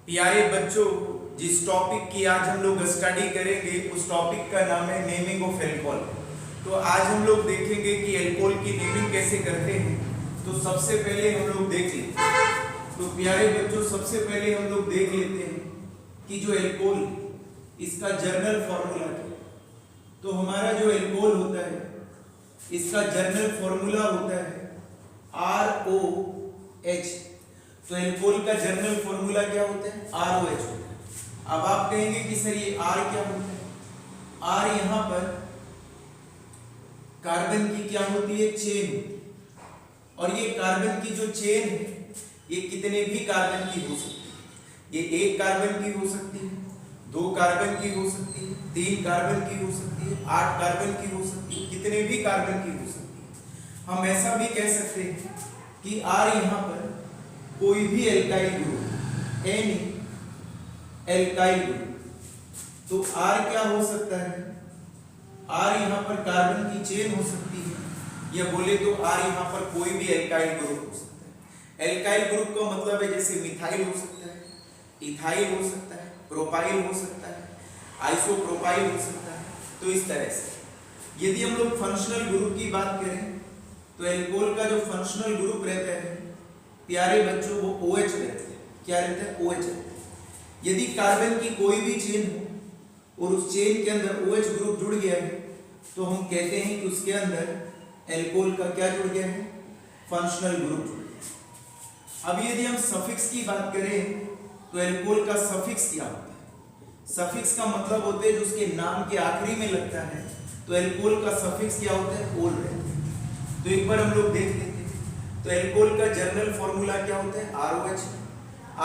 प्यारे बच्चों, जिस टॉपिक की आज हम लोग स्टडी करेंगे उस टॉपिक का नाम है नेमिंग ऑफ एल्कोहल। तो आज हम लोग देखेंगे कि एल्कोहल की नेमिंग कैसे करते हैं। तो सबसे पहले हम लोग देख लेते हैं। तो प्यारे बच्चों, सबसे पहले हम लोग देख लेते हैं कि जो एल्कोहल, इसका जर्नल फॉर्मूला क्या है। तो हमारा जो एल्कोहल होता है इसका जर्नल फॉर्मूला होता है ROH। तो एल्कोहल का जर्नल फॉर्मूला क्या होता है? ROH होता है। अब आप कहेंगे कि सर ये R क्या होता है? R यहां पर कार्बन की क्या होती है? चेन। और ये कार्बन की जो चेन है ये कितने भी कार्बन की हो सकती है। ये 1 कार्बन की हो सकती है, 2 कार्बन की हो सकती है, 3 कार्बन की हो सकती है, 8 कार्बन की हो सकती है, कितने भी कार्बन की हो सकती है। हम ऐसा भी कह सकते हैं कि R यहां पर कोई भी alkyl group, any alkyl group. तो R क्या हो सकता है? R यहां पर कार्बन की चेन हो सकती है, या बोले तो R यहां पर कोई भी एल्काइल ग्रुप हो सकता है। एल्काइल ग्रुप का मतलब है जैसे मिथाइल हो सकता है, इथाइल हो सकता है, प्रोपाइल हो सकता है, आइसोप्रोपाइल हो सकता है। तो इस तरह से यदि हम लोग फंक्शनल ग्रुप की बात करें तो एल्कोहल का जो फंक्शनल ग्रुप रहता है प्यारे बच्चों वो OH रहता है। क्या रहता है? OH रहता है। यदि कार्बन की कोई भी चेन हो और उस चेन के अंदर OH ग्रुप जुड़ गया है तो हम कहते हैं कि उसके अंदर एल्कोहल का क्या जुड़ गया है? फंक्शनल ग्रुप जुड़ गया। अब यदि हम सफिक्स की बात करें तो एल्कोहल का सफिक्स क्या होता है? सफिक्स का मतलब होता है जो उसके नाम के आखिरी में लगता है। तो एल्कोहल का सफिक्स क्या होता है? ओल रहता है। तो एक बार हम लोग देख लेते हैं। तो एल्कोहल का जर्नल फॉर्मूला क्या होता है? ROH।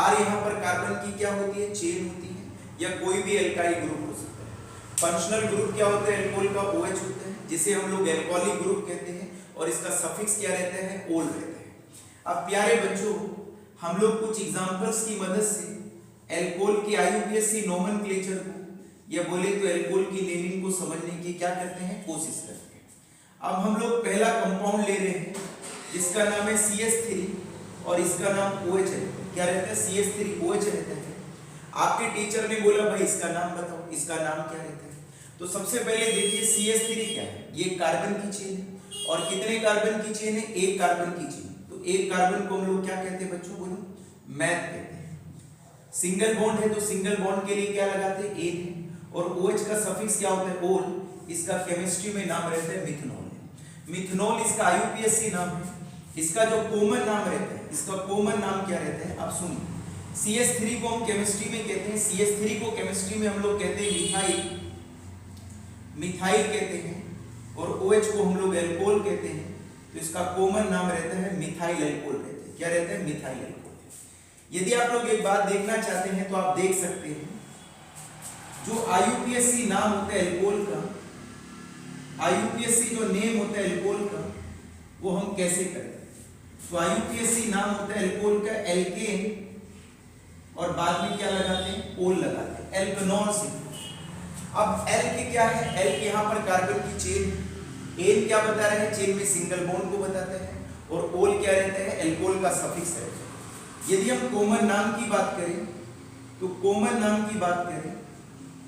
R यहां पर कार्बन की क्या होती है? चेन होती है, या कोई भी एल्काइल ग्रुप हो सकता है। फंक्शनल ग्रुप क्या होता है? एल्कोहल का OH होता है, जिसे हम लोग एल्कोहलिक ग्रुप कहते हैं, और इसका सफिक्स क्या रहता है? ओल रहता है। अब प्यारे बच्चों, हम लोग कुछ एग्जांपल्स की मदद से एल्कोहल के IUPAC नोमेनक्लेचर को, या बोले तो एल्कोहल की नेमिंग को समझने की क्या करते हैं? कोशिश करते हैं। अब हम लोग पहला कंपाउंड ले रहे हैं जिसका नाम है CH3 और इसका नाम OH है। क्या रहता है? CH3OH रहता है। आपके टीचर ने बोला भाई इसका नाम बताओ, इसका नाम क्या रहता है? तो सबसे पहले देखिए CH3 क्या है? ये कार्बन की चेन है। और कितने कार्बन की चेन है? 1 कार्बन की चेन। तो 1 कार्बन को हम लोग क्या कहते हैं बच्चों? बोलो, मैथ कहते हैं। सिंगल बॉन्ड है तो सिंगल बॉन्ड के लिए क्या लगाते हैं? एन है। और OH का सफिक्स क्या होता है? ओल। इसका केमिस्ट्री में नाम रहता है मिथनॉल। मिथनॉल इसका IUPAC नाम है। इसका जो कॉमन नाम रहता है, इसका कॉमन नाम क्या रहता है? आप सुनिए। CH3 को हम केमिस्ट्री में कहते हैं, CH3 को केमिस्ट्री में हम लोग कहते हैं मिथाइल, मिथाइल कहते हैं। और OH को हम लोग एल्कोहल कहते हैं। तो इसका कॉमन नाम रहता है मिथाइल एल्कोहल रहता है। क्या रहता है? Methyl alcohol. यदि आप लोग एक बात देखना चाहते हैं तो आप देख सकते हैं, जो IUPAC नाम होता है एल्कोहल का, IUPAC जो नेम होता है एल्कोहल का, वो हम कैसे करते हैं? तो IUPAC नाम होता है एल्कोहल का एल्केन, और बाद में क्या लगाते हैं? ओल लगाते हैं, एल्कनॉल से। अब एल के क्या है? एल के यहाँ पर कार्बन की चेन है। एन क्या बता रहे हैं? चेन में सिंगल बॉन्ड को बताता है। और ओल क्या रहता है? एल्कोहल का सफिक्स है। यदि हम कॉमन नाम की बात करें तो कॉमन नाम की बात करें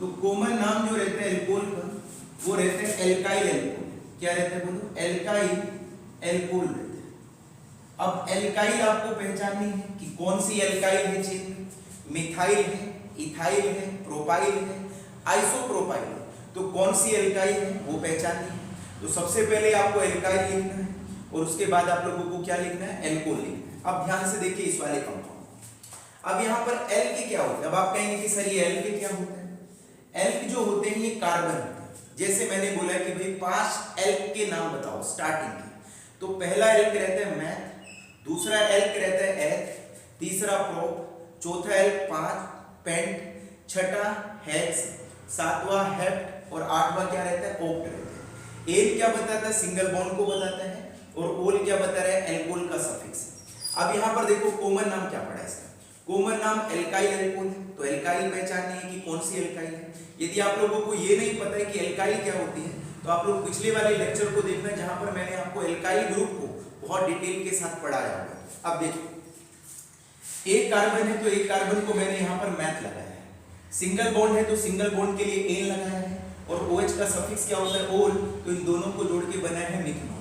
तो कॉमन नाम जो रहता है एल्कोहल का वो रहता है एल्काइल एल्कोहल। क्या रहता है? बोलो, एल्काइल एल्कोहल रहता है। अब एल्काइल आपको पहचाननी है कि कौन सी एल्काइल है चेन में? मिथाइल है, इथाइल है, प्रोपाइल है, आइसोप्रोपाइल है। तो कौन सी एल्काइल है वो पहचाननी है। तो सबसे पहले आपको एल्काइल लिखना है और उसके बाद आप लोगों को क्या लिखना है? एल्कोहल लिखना है। अब ध्यान से देखिए इस वाले कंपाउंड। अब यहाँ पर एल के क्या होता है? अब आप कहेंगे कि सर ये एल के क्या होता है? एल के जो होते हैं ये कार्बन होते हैं। जैसे मैंने बोला कि भाई 5 एल्क के नाम बताओ स्टार्टिंग के। तो पहला एल्क रहता है मैथ, दूसरा एल्क रहता है एथ, तीसरा प्रोप, चौथा एल्क 5 पेंट, छठा हेक्स, सातवां हेप्ट, और 8वां क्या रहता है? ऑक्ट रहता है। एन क्या बताता है? सिंगल बॉन्ड को बताता है। और ओल क्या बता रहा है? एल्कोहल का सफिक्स। अब यहाँ पर देखो कॉमन नाम क्या पड़ा है इसका? कॉमन नाम एल्काइल एल्कोहल है। तो एल्काइल पहचाननी है कि कौन सी एल्काइल है। यदि आप लोगों को ये नहीं पता है कि एल्काइल क्या होती है तो आप लोग पिछले वाले लेक्चर को देखना जहां पर मैंने आपको एल्काइल ग्रुप को बहुत डिटेल के साथ पढ़ाया हुआ है। अब देखो एक कार्बन है तो एक कार्बन को मैंने यहाँ पर मैथ लगाया है, सिंगल बॉन्ड है तो सिंगल बॉन्ड के लिए एन लगाया है, और OH का सफिक्स क्या होता है ओल, तो इन दोनों को जोड़ के बना है मिथनॉल।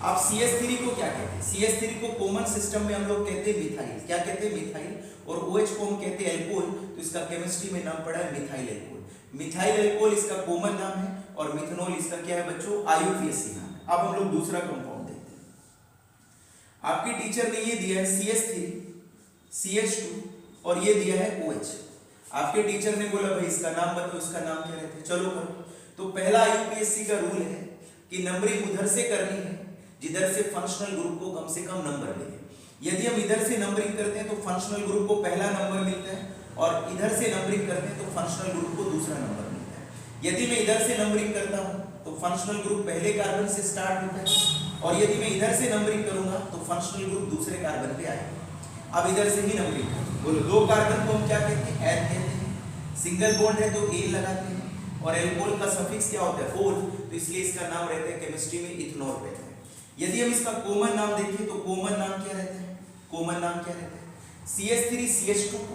अब CH3 को क्या कहते हैं? CH3 को कॉमन सिस्टम में हम लोग कहते हैं मिथाइल, क्या कहते हैं मिथाइल, और OH को हम कहते हैं एल्कोहल, तो इसका केमिस्ट्री में नाम पड़ा है मिथाइल एल्कोहल। मिथाइल एल्कोहल इसका कॉमन नाम है और मिथनॉल इसका क्या है बच्चों? IUPAC नाम है। अब हम लोग दूसरा कंपाउंड देखते हैं। आपकी टीचर ने ये दिया है CH3 CH2 और ये दिया है OH। आपके टीचर ने बोला भाई इसका नाम बताओ, इसका नाम क्या रहता है, चलो करो। तो पहला IUPAC का रूल है कि नंबरिंग उधर से करनी है जिधर से फंक्शनल ग्रुप को कम से कम नंबर मिले। यदि हम इधर से नंबरिंग करते हैं तो फंक्शनल ग्रुप को पहला नंबर मिलता है, और इधर से नंबरिंग करते हैं तो फंक्शनल ग्रुप को दूसरा नंबर मिलता है। यदि मैं इधर से नंबरिंग करता हूं तो फंक्शनल ग्रुप पहले कार्बन से स्टार्ट होता है, और यदि मैं इधर से नंबरिंग करूंगा तो फंक्शनल ग्रुप दूसरे कार्बन पे आएगा। अब इधर से ही नंबरिंग करें, बोलो दो कार्बन को हम क्या कहते हैं? एन कहते हैं। सिंगल बॉन्ड है तो एन लगाते हैं, और एल्कोहल का सफिक्स क्या होता है? ओल, तो इसलिए इसका नाम रहता है केमिस्ट्री में इथेनॉल रहता है। यदि हम इसका कॉमन नाम देखें तो कॉमन नाम क्या रहता है? कॉमन नाम क्या रहता है? CH3 CH2 को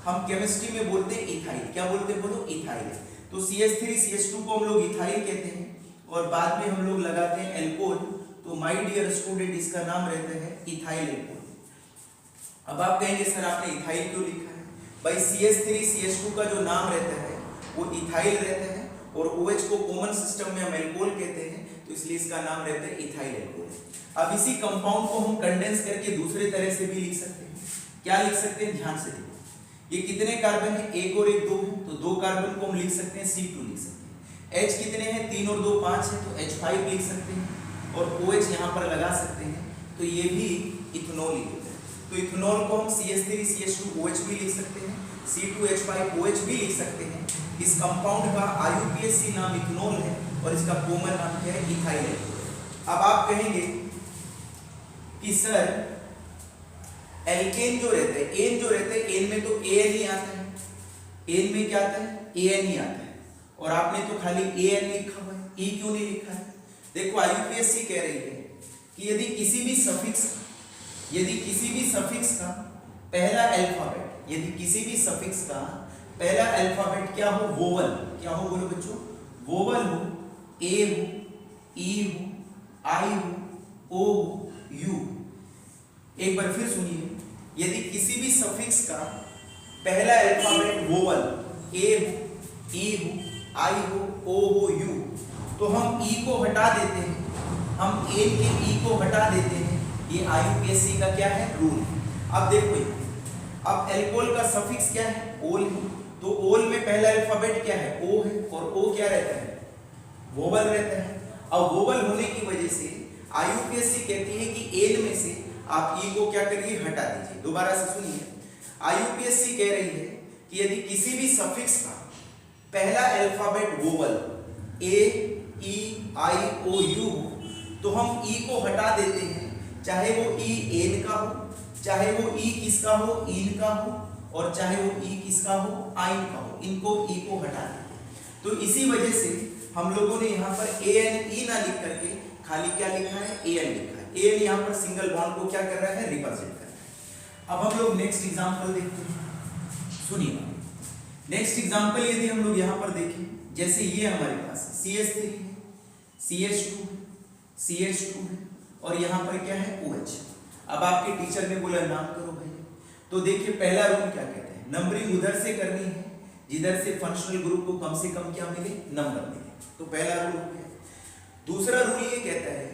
हम केमिस्ट्री में बोलते हैं इथाइल, क्या बोलते हैं बोलो? इथाइल। तो CH3 CH2 को हम लोग इथाइल कहते हैं, और बाद में हम लोग लगाते हैं एल्कोहल, तो माय डियर स्टूडेंट इसका नाम रहता है इथाइल एल्कोहल। अब आप कहेंगे सर आपने इथाइल क्यों लिखा है? भाई CH3 CH2 का जो नाम रहता है वो इथाइल रहता है, और OH को कॉमन सिस्टम में हम एल्कोहल कहते हैं, तो इसलिए इसका नाम रहता है इथाइल एल्कोहल। अब इसी कंपाउंड को हम कंडेंस करके दूसरे तरह से भी लिख सकते हैं। क्या लिख सकते हैं? ध्यान से देखो, ये कितने कार्बन है? एक और एक दो है, तो दो कार्बन को हम लिख सकते हैं C2 लिख सकते हैं। H कितने हैं? 3 और 2 5 है, तो H5 लिख सकते हैं, और OH यहाँ पर लगा सकते हैं, तो ये भी इथेनॉल ही होता है। तो इथेनॉल को हम CH3 CH2 OH भी लिख सकते हैं, C2H5 OH भी लिख सकते हैं। इस कंपाउंड का IUPAC नाम इथेनॉल है, और इसका कॉमन नाम क्या है? Ethyl alcohol. अब आप कहेंगे कि सर एल्केन जो रहता है, एन जो रहता है, एन में तो AN ही आता है, एन में क्या आता है? AN ही आता है, और आपने तो खाली AN लिखा हुआ है, E क्यों नहीं लिखा है? देखो IUPAC कह रही है कि यदि किसी भी सफिक्स का पहला अल्फाबेट, यदि किसी भी सफिक्स का पहला अल्फाबेट क्या हो? वोवल, क्या हो बोलो बच्चों? वोवल हो, A हो, E हो, I हो, O हो, U। एक बार फिर सुनिए, यदि किसी भी सफिक्स का पहला अल्फाबेट वोवल A हो, E हो, I हो, O हो, U, तो हम E को हटा देते हैं, हम A के E को हटा देते हैं। ये IUPAC का क्या है? रूल। अब देखो, अब एल्कोहल का सफिक्स क्या है? ओल है, तो ओल में पहला अल्फाबेट क्या है? O है, और O क्या रहता है? वोवल रहता है। अब वोवल होने की वजह से IUPAC कहती है कि एन में से आप E को क्या करिए? हटा दीजिए। दोबारा से सुनिए, IUPAC कह रही है कि यदि किसी भी सफिक्स का पहला alphabet vowel A, E, I, O, U हो, तो हम E को हटा देते हैं, चाहे वो E एन का हो, चाहे वो E किसका हो? इन का हो, और चाहे वो E किसका हो? आइन का हो, इनको E को हटा देते हैं। तो इसी वजह से हम लोगों ने यहाँ पर ANE ना लिख करके खाली क्या लिखा है? AN लिखा है। AN यहाँ पर सिंगल बॉन्ड को क्या कर रहा है? रिप्रेजेंट कर रहा है। अब हम लोग नेक्स्ट एग्जांपल देखते हैं, सुनिए। नेक्स्ट एग्जांपल यदि हम लोग यहाँ पर देखें, जैसे ये हमारे पास CH3 है, CH2 है, CH2 है, और यहाँ पर क्या है? OH। अब आपके टीचर ने बोला नाम करो भाई, तो देखिए पहला रूल क्या कहते हैं? नंबरिंग उधर से करनी है जिधर से फंक्शनल ग्रुप को कम से कम क्या मिले? नंबर मिले। तो पहला रूल है। दूसरा रूल ये कहता है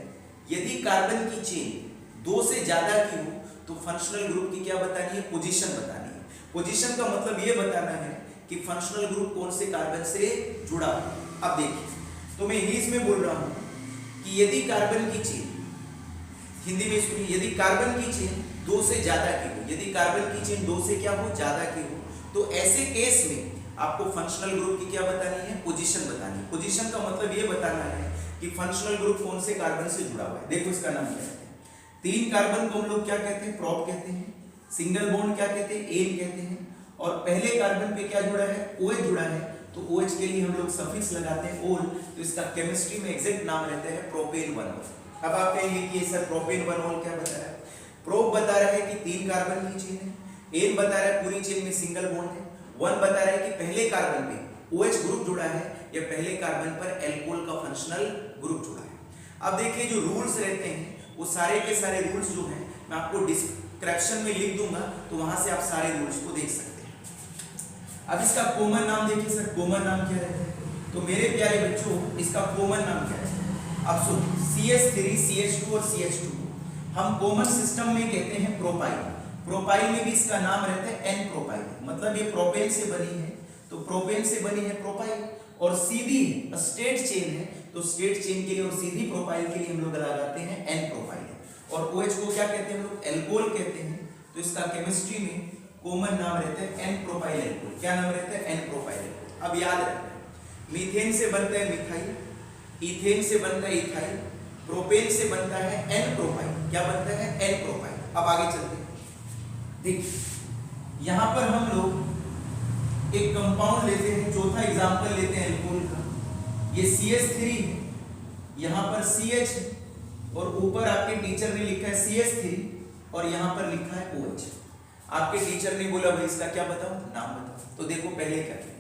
यदि कार्बन की चेन 2 से ज्यादा की हो तो फंक्शनल ग्रुप की क्या बतानी है? पोजीशन बतानी है। पोजीशन का मतलब ये बताना है कि फंक्शनल ग्रुप कौन से कार्बन से जुड़ा हो। अब देखिए, तो मैं इंग्लिश में बोल रहा हूं कि यदि कार्बन की चेन, हिंदी में सुनिए, यदि कार्बन की चेन 2 से ज्यादा की हो, यदि कार्बन की चेन 2 से क्या हो? ज्यादा की हो, तो ऐसे केस में आपको फंक्शनल ग्रुप की क्या बतानी है? पोजीशन बतानी है। पोजीशन का मतलब ये बताना है कि फंक्शनल ग्रुप कौन से कार्बन से जुड़ा हुआ है। देखो इसका नाम क्या है? 3 कार्बन को हम लोग क्या कहते हैं? प्रोप कहते हैं। सिंगल बॉन्ड क्या कहते हैं? एन कहते हैं। और पहले कार्बन पे क्या जुड़ा है? OH जुड़ा है, तो OH के लिए हम लोग सफिक्स लगाते हैं ओल, तो इसका केमिस्ट्री में एग्जैक्ट नाम रहता है प्रोपेन 1। अब आप कहेंगे कि सर प्रोपेन 1 क्या बता रहा है? प्रोप बता रहा है कि 3 कार्बन की चेन है, N बता रहा है पूरी चेन में सिंगल बॉन्ड है, 1 बता रहा है कि पहले कार्बन पे OH ग्रुप जुड़ा है या पहले कार्बन पर एल्कोहल का फंक्शनल ग्रुप जुड़ा है। अब देखिए जो रूल्स रहते हैं वो सारे के सारे रूल्स जो हैं मैं आपको डिस्क्रिप्शन में लिख दूंगा, तो वहां से आप सारे रूल्स को देख सकते हैं। अब इसका कॉमन नाम देखिए सर, कॉमन नाम क्या रहता है? तो मेरे प्यारे बच्चों इसका कॉमन नाम क्या है? अब सुनो, CH3 CH2 और CH2 हम कॉमन सिस्टम में कहते हैं प्रोपाइल। प्रोपाइल में भी इसका नाम रहता है एन प्रोपाइल, मतलब ये प्रोपेन से बनी है तो प्रोपेन से बनी है प्रोपाइल, और सीधी स्ट्रेट चेन है तो स्ट्रेट चेन के लिए और सीधी प्रोपाइल के लिए हम लोग लगाते हैं एन प्रोपाइल। और OH को क्या कहते हैं हम लोग? एल्कोहल कहते हैं, तो इसका केमिस्ट्री में कॉमन नाम रहता है एन प्रोपाइल एल्कोहल। क्या नाम रहता है? N propyl alcohol. अब याद रखना है मीथेन से बनता है मिथाइल, इथेन से बनता है इथाइल, प्रोपेन से बनता है एन प्रोपाइल। क्या बनता है? N propyl. अब आगे चलते हैं, देखिए यहां पर हम लोग एक कंपाउंड लेते हैं, चौथा एग्जांपल लेते हैं एल्कोहल का। ये CH3 है, यहां पर CH है और ऊपर आपके टीचर ने लिखा है CH3 और यहां पर लिखा है OH। आपके टीचर ने बोला भाई इसका क्या बताओ? नाम बताओ। तो देखो पहले क्या है,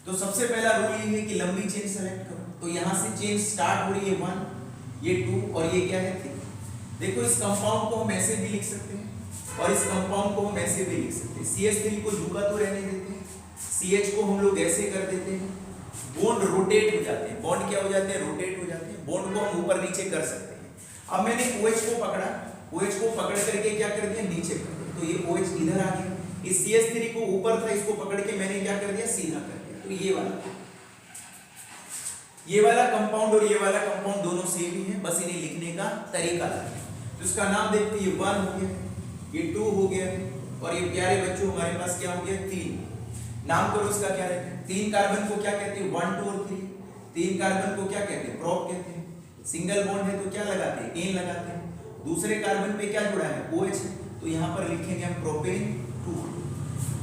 तो सबसे पहला रूल ये है कि लंबी चेन सेलेक्ट करो। तो यहां से चेन स्टार्ट हो रही है 1, ये 2 और ये क्या है 3। देखो इस कंपाउंड को हम ऐसे भी लिख सकते हैं और इस कंपाउंड को हम ऐसे भी लिख सकते हैं। CH3 को झुका तो रहने देते हैं, CH को हम लोग ऐसे कर देते हैं, बॉन्ड रोटेट हो जाते हैं। बॉन्ड क्या हो जाते हैं? रोटेट हो जाते हैं। बॉन्ड को हम ऊपर नीचे कर सकते हैं। अब मैंने OH को पकड़ा, OH को पकड़ करके क्या कर दिया? नीचे कर दिया, तो ये OH इधर आ गया। इस CH3 को ऊपर था, इसको पकड़ के मैंने क्या कर दिया? सीधा कर दिया। तो ये वाला कंपाउंड और ये वाला कंपाउंड दोनों सेम ही है, बस इन्हें लिखने का तरीका अलग है। तो इसका नाम देखते हैं, ये 1 हो गया, ये 2 हो गया और ये प्यारे बच्चों हमारे पास क्या हो गया? 3। नाम करो इसका क्या रहता है? 3 कार्बन को क्या कहते हैं? 1 2 और 3। 3 कार्बन को क्या कहते हैं? प्रोप कहते हैं। सिंगल बॉन्ड है तो क्या लगाते हैं? एन लगाते हैं। दूसरे कार्बन पे क्या जुड़ा है? OH, तो यहां पर लिखेंगे हम प्रोपेन 2।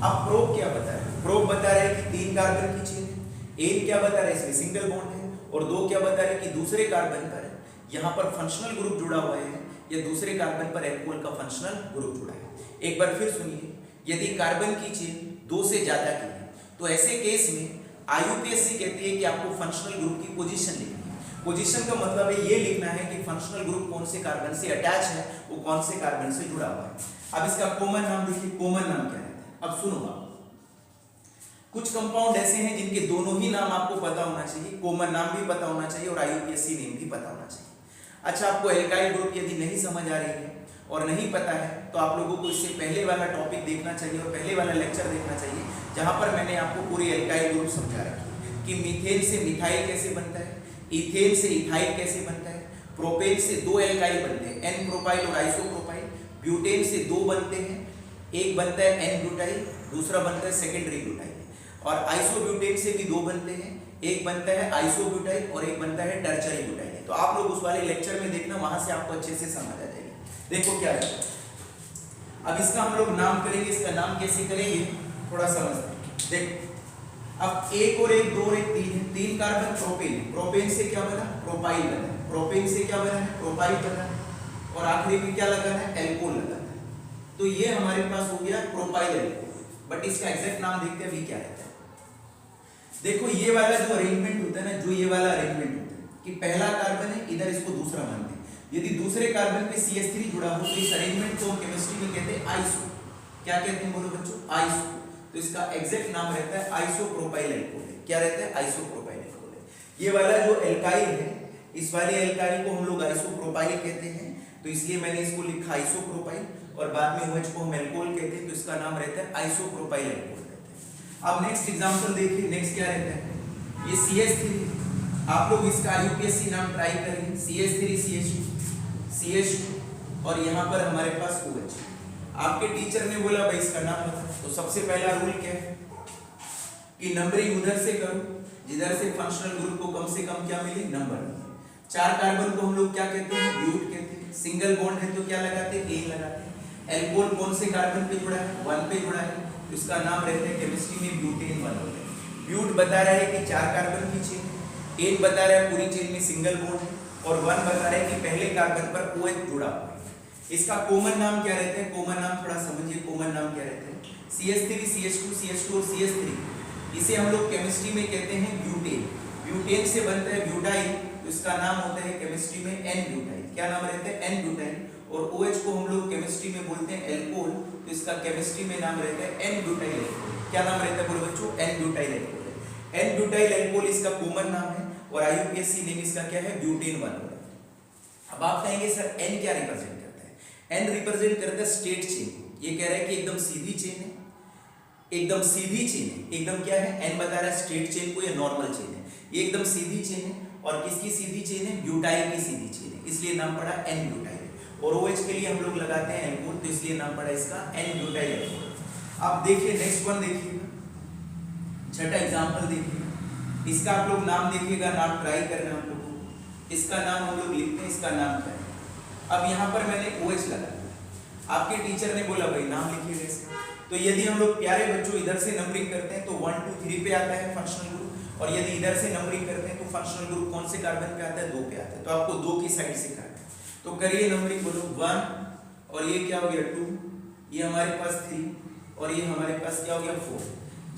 अब प्रोप क्या बता रहा है? प्रोप बता रहा है कि 3 कार्बन की चेन है। एन क्या बता रहा है? इसमें सिंगल बॉन्ड है। और 2 क्या बता रहे हैं? कि दूसरे कार्बन पर यहां पर फंक्शनल ग्रुप जुड़ा हुआ है या दूसरे कार्बन पर एल्कोहल का फंक्शनल ग्रुप जुड़ा है। एक बार फिर सुनिए, यदि कार्बन की चेन 2 से ज्यादा की है तो ऐसे केस में IUPAC कहती है कि आपको फंक्शनल ग्रुप की पोजीशन लिखनी है। पोजीशन का मतलब है ये लिखना है कि फंक्शनल ग्रुप कौन से कार्बन से अटैच है, वो कौन से कार्बन से जुड़ा हुआ है। अब इसका कॉमन नाम देखिए, कॉमन नाम क्या रहता है? अब सुनो आप, कुछ कंपाउंड ऐसे हैं जिनके दोनों ही नाम आपको पता होना चाहिए, कॉमन नाम भी पता होना चाहिए और IUPAC नेम भी पता होना चाहिए। अच्छा, आपको एल्काइल ग्रुप यदि नहीं समझ आ रही है और नहीं पता है तो आप लोगों को इससे पहले वाला टॉपिक देखना चाहिए और पहले वाला लेक्चर देखना चाहिए, जहां पर मैंने आपको पूरी एल्काइल ग्रुप समझा रखी कि मीथेन से मिथाइल कैसे बनता है, इथेन से इथाइल कैसे बनता है, प्रोपेन से 2 एल्काइल बनते हैं, एन प्रोपाइल और आइसोप्रोपाइल, ब्यूटेन से 2 बनते हैं, एक बनता है एन ब्यूटाइल, दूसरा बनता है सेकेंडरी ब्यूटाइल, और आइसोब्यूटेन से भी 2 बनते हैं, एक बनता है आइसोब्यूटाइल और एक बनता है टर्शरी ब्यूटाइल। तो आप लोग उस वाले लेक्चर में देखना, वहां से आपको अच्छे से समझ आ जाएगी। देखो क्या है, अब इसका हम लोग नाम करेंगे, इसका नाम कैसे करेंगे थोड़ा समझते हैं। देखो अब 1 और 1 2 और 1 3 है, 3 कार्बन प्रोपेन, प्रोपेन से क्या बना? प्रोपाइल बना, प्रोपेन से क्या बना है? प्रोपाइल बना, और आखिरी में क्या लगाना है? एल्कोहल लगाना है। तो ये हमारे पास हो गया प्रोपाइल एल्कोहल, बट इसका एग्जैक्ट नाम देखते हैं अभी क्या रहता है। देखो ये वाला जो अरेंजमेंट होता है ना, जो ये वाला अरेंजमेंट होता है कि पहला कार्बन है, इधर इसको दूसरा मानते हैं, यदि दूसरे कार्बन पे CH3 जुड़ा हो तो इस अरेंजमेंट को केमिस्ट्री में कहते हैं आइसो। क्या कहते हैं बोलो बच्चों? आइसो। तो इसका एग्जैक्ट नाम रहता है आइसोप्रोपाइल एल्कोहल। क्या रहता है? Isopropyl alcohol. ये वाला जो एल्काइल है, इस वाले एल्काइल को हम लोग आइसोप्रोपाइल कहते हैं, तो इसलिए मैंने इसको लिखा आइसोप्रोपाइल, और बाद में OH को हम एल्कोहल कहते हैं, तो इसका नाम रहता है आइसोप्रोपाइल एल्कोहल कहते हैं। अब नेक्स्ट एग्जांपल देखिए, नेक्स्ट क्या रहता है? ये CH3, आप लोग इसका IUPAC नाम ट्राई करेंगे, CH3 CH2 और यहाँ पर हमारे पास OH। आपके टीचर ने बोला भाई इसका नाम बता, तो सबसे पहला रूल क्या है कि नंबरिंग उधर से करो जिधर से फंक्शनल ग्रुप को कम से कम क्या मिले? नंबर मिले। 4 कार्बन को हम लोग क्या कहते हैं? ब्यूट कहते हैं। सिंगल बॉन्ड है तो क्या लगाते हैं? एन लगाते हैं। एल्कोहल कौन से कार्बन पे जुड़ा है? 1 पे जुड़ा है, तो इसका नाम रहता है केमिस्ट्री में ब्यूटेन 1 होता है। ब्यूट बता रहा है कि 4 कार्बन की चेन, एन बता रहा है पूरी चेन में सिंगल बॉन्ड है, और 1 बता रहा है कि पहले कार्बन पर OH जुड़ा हुआ है। इसका कॉमन नाम क्या रहता है, कॉमन नाम थोड़ा समझिए, कॉमन नाम क्या रहता है, CH3 CH2 CH2 और CH3। इसे हम लोग केमिस्ट्री में कहते हैं ब्यूटेन। ब्यूटेन से बनता है ब्यूटाइल, तो इसका नाम होता है केमिस्ट्री में एन ब्यूटाइल। क्या नाम रहता है, एन ब्यूटाइल। और OH को हम लोग केमिस्ट्री में बोलते हैं एल्कोहल, तो इसका केमिस्ट्री में नाम रहता है एन ब्यूटाइल एल्कोहल। क्या नाम रहता है बोलो बच्चों, n butyl alcohol. N butyl alcohol इसका कॉमन नाम है और IUPAC नेम इसका क्या है, ब्यूटेन 1। अब आप कहेंगे सर एन क्या रिप्रेजेंट करता है, एन रिप्रेजेंट करता है स्ट्रेट चेन। ये कह रहा है कि एकदम सीधी चेन है, एकदम सीधी चेन है, एकदम क्या है, एन बता रहा है स्ट्रेट चेन को या नॉर्मल चेन है, ये एकदम सीधी चेन है। और किसकी सीधी चेन है, ब्यूटाइल की सीधी चेन है, इसलिए नाम पड़ा एन ब्यूटाइल। और OH के लिए हम लोग लगाते हैं एल्कोहल, तो इसलिए नाम पड़ा इसका एन ब्यूटाइल एल्कोहल। अब देखिए नेक्स्ट वन देखिएगा, छठा एग्जांपल देखिएगा। इसका आप लोग नाम देखिएगा, नाम ट्राई करना आप लोगों को। इसका नाम हम लोग लिखते हैं, इसका नाम क्या है। अब यहाँ पर मैंने OH लगा दिया, आपके टीचर ने बोला भाई नाम लिखिएगा इसका। तो यदि हम लोग प्यारे बच्चों इधर से नंबरिंग करते हैं तो 1 2 3 पे आता है फंक्शनल ग्रुप, और यदि इधर से नंबरिंग करते हैं तो फंक्शनल ग्रुप कौन से कार्बन पे आता है, 2 पे आता है। तो आपको 2 की साइड से करना है, तो करिए नंबरिंग, बोलो 1, और ये क्या हो गया 2, ये हमारे पास 3, और ये हमारे पास क्या हो गया 4।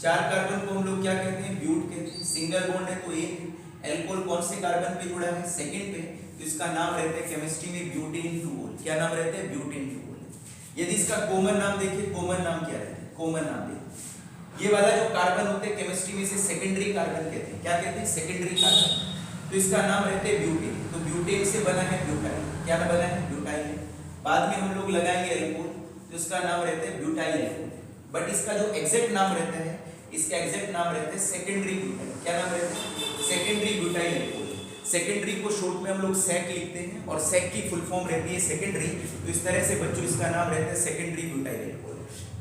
4 कार्बन को हम लोग क्या कहते हैं, ब्यूट कहते हैं। सिंगल बॉन्ड है तो एक एल्कोहल कौन से कार्बन पे जुड़ा है, सेकंड पे, तो इसका नाम रहता है केमिस्ट्री में ब्यूटेन 2। क्या नाम रहता है, ब्यूटेन 2। यदि इसका कॉमन नाम देखिए, कॉमन नाम क्या रहता है, कॉमन नाम देखिए, ये वाला जो कार्बन होते हैं केमिस्ट्री में इसे सेकेंडरी कार्बन कहते हैं। क्या कहते हैं, सेकेंडरी कार्बन। तो इसका नाम रहता है ब्यूटेन, तो ब्यूटेन से बना है ब्यूटाइल। क्या बना है, ब्यूटाइल। बाद में हम लोग लगाएंगे एल्कोहल, तो इसका नाम रहता है ब्यूटाइल एल्कोहल। बट इसका जो एग्जैक्ट नाम रहता है, इसका एग्जैक्ट नाम रहता है सेकेंडरी ब्यूटाइल। क्या नाम रहता है, सेकेंडरी ब्यूटाइल एल्कोहल। सेकेंडरी को शॉर्ट में हम लोग सेक लिखते हैं, और सेक की फुल फॉर्म रहती है सेकेंडरी। तो इस तरह से बच्चों इसका नाम रहता है सेकेंडरी ब्यूटाइल एल्कोहल।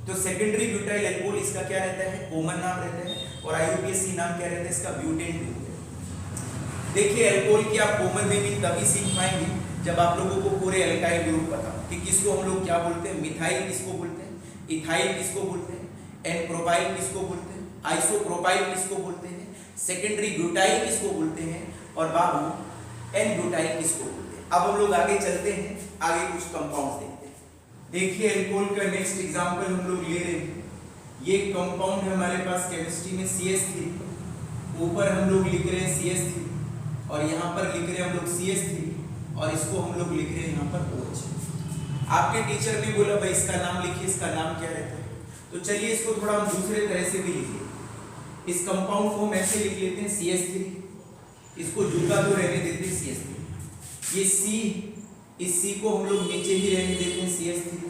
तो सेकेंडरी ब्यूटाइल एल्कोहल इसका क्या रहता है, कॉमन नाम रहता है, और IUPAC नाम क्या रहता है इसका, ब्यूटेन 2। देखिए एल्कोहल की आप कॉमन नेमिंग तभी सीख पाएंगे जब आप लोगों को पूरे एल्काइल ग्रुप पता हो कि किसको हम लोग क्या बोलते हैं, मिथाइल किसको बोलते हैं, इथाइल किसको बोलते हैं, एन प्रोपाइल किसको बोलते हैं, आइसोप्रोपाइल किसको बोलते हैं, सेकेंडरी ब्यूटाइल किसको बोलते हैं, और बाबू एन ब्यूटाइल किसको बोलते हैं। अब हम लोग आगे चलते हैं, आगे कुछ कंपाउंड देखते हैं। देखिए एल्कोहल का नेक्स्ट एग्जांपल हम लोग ले रहे हैं। ये कंपाउंड है हमारे पास केमिस्ट्री में CH3, ऊपर हम लोग लिख रहे हैं CH3, और यहाँ पर लिख रहे हैं हम लोग CH3, और इसको हम लोग लिख रहे हैं यहाँ पर OH। आपके टीचर ने बोला भाई इसका नाम लिखिए, इसका नाम क्या रहता है, तो चलिए इसको थोड़ा हम दूसरे तरह से भी लिखिए। इस कंपाउंड को हम ऐसे लिख लेते हैं CH3, इसको जुड़ा तो रहने देते हैं CH3। ये C, इस C को हम लोग नीचे ही रहने देते हैं CH3,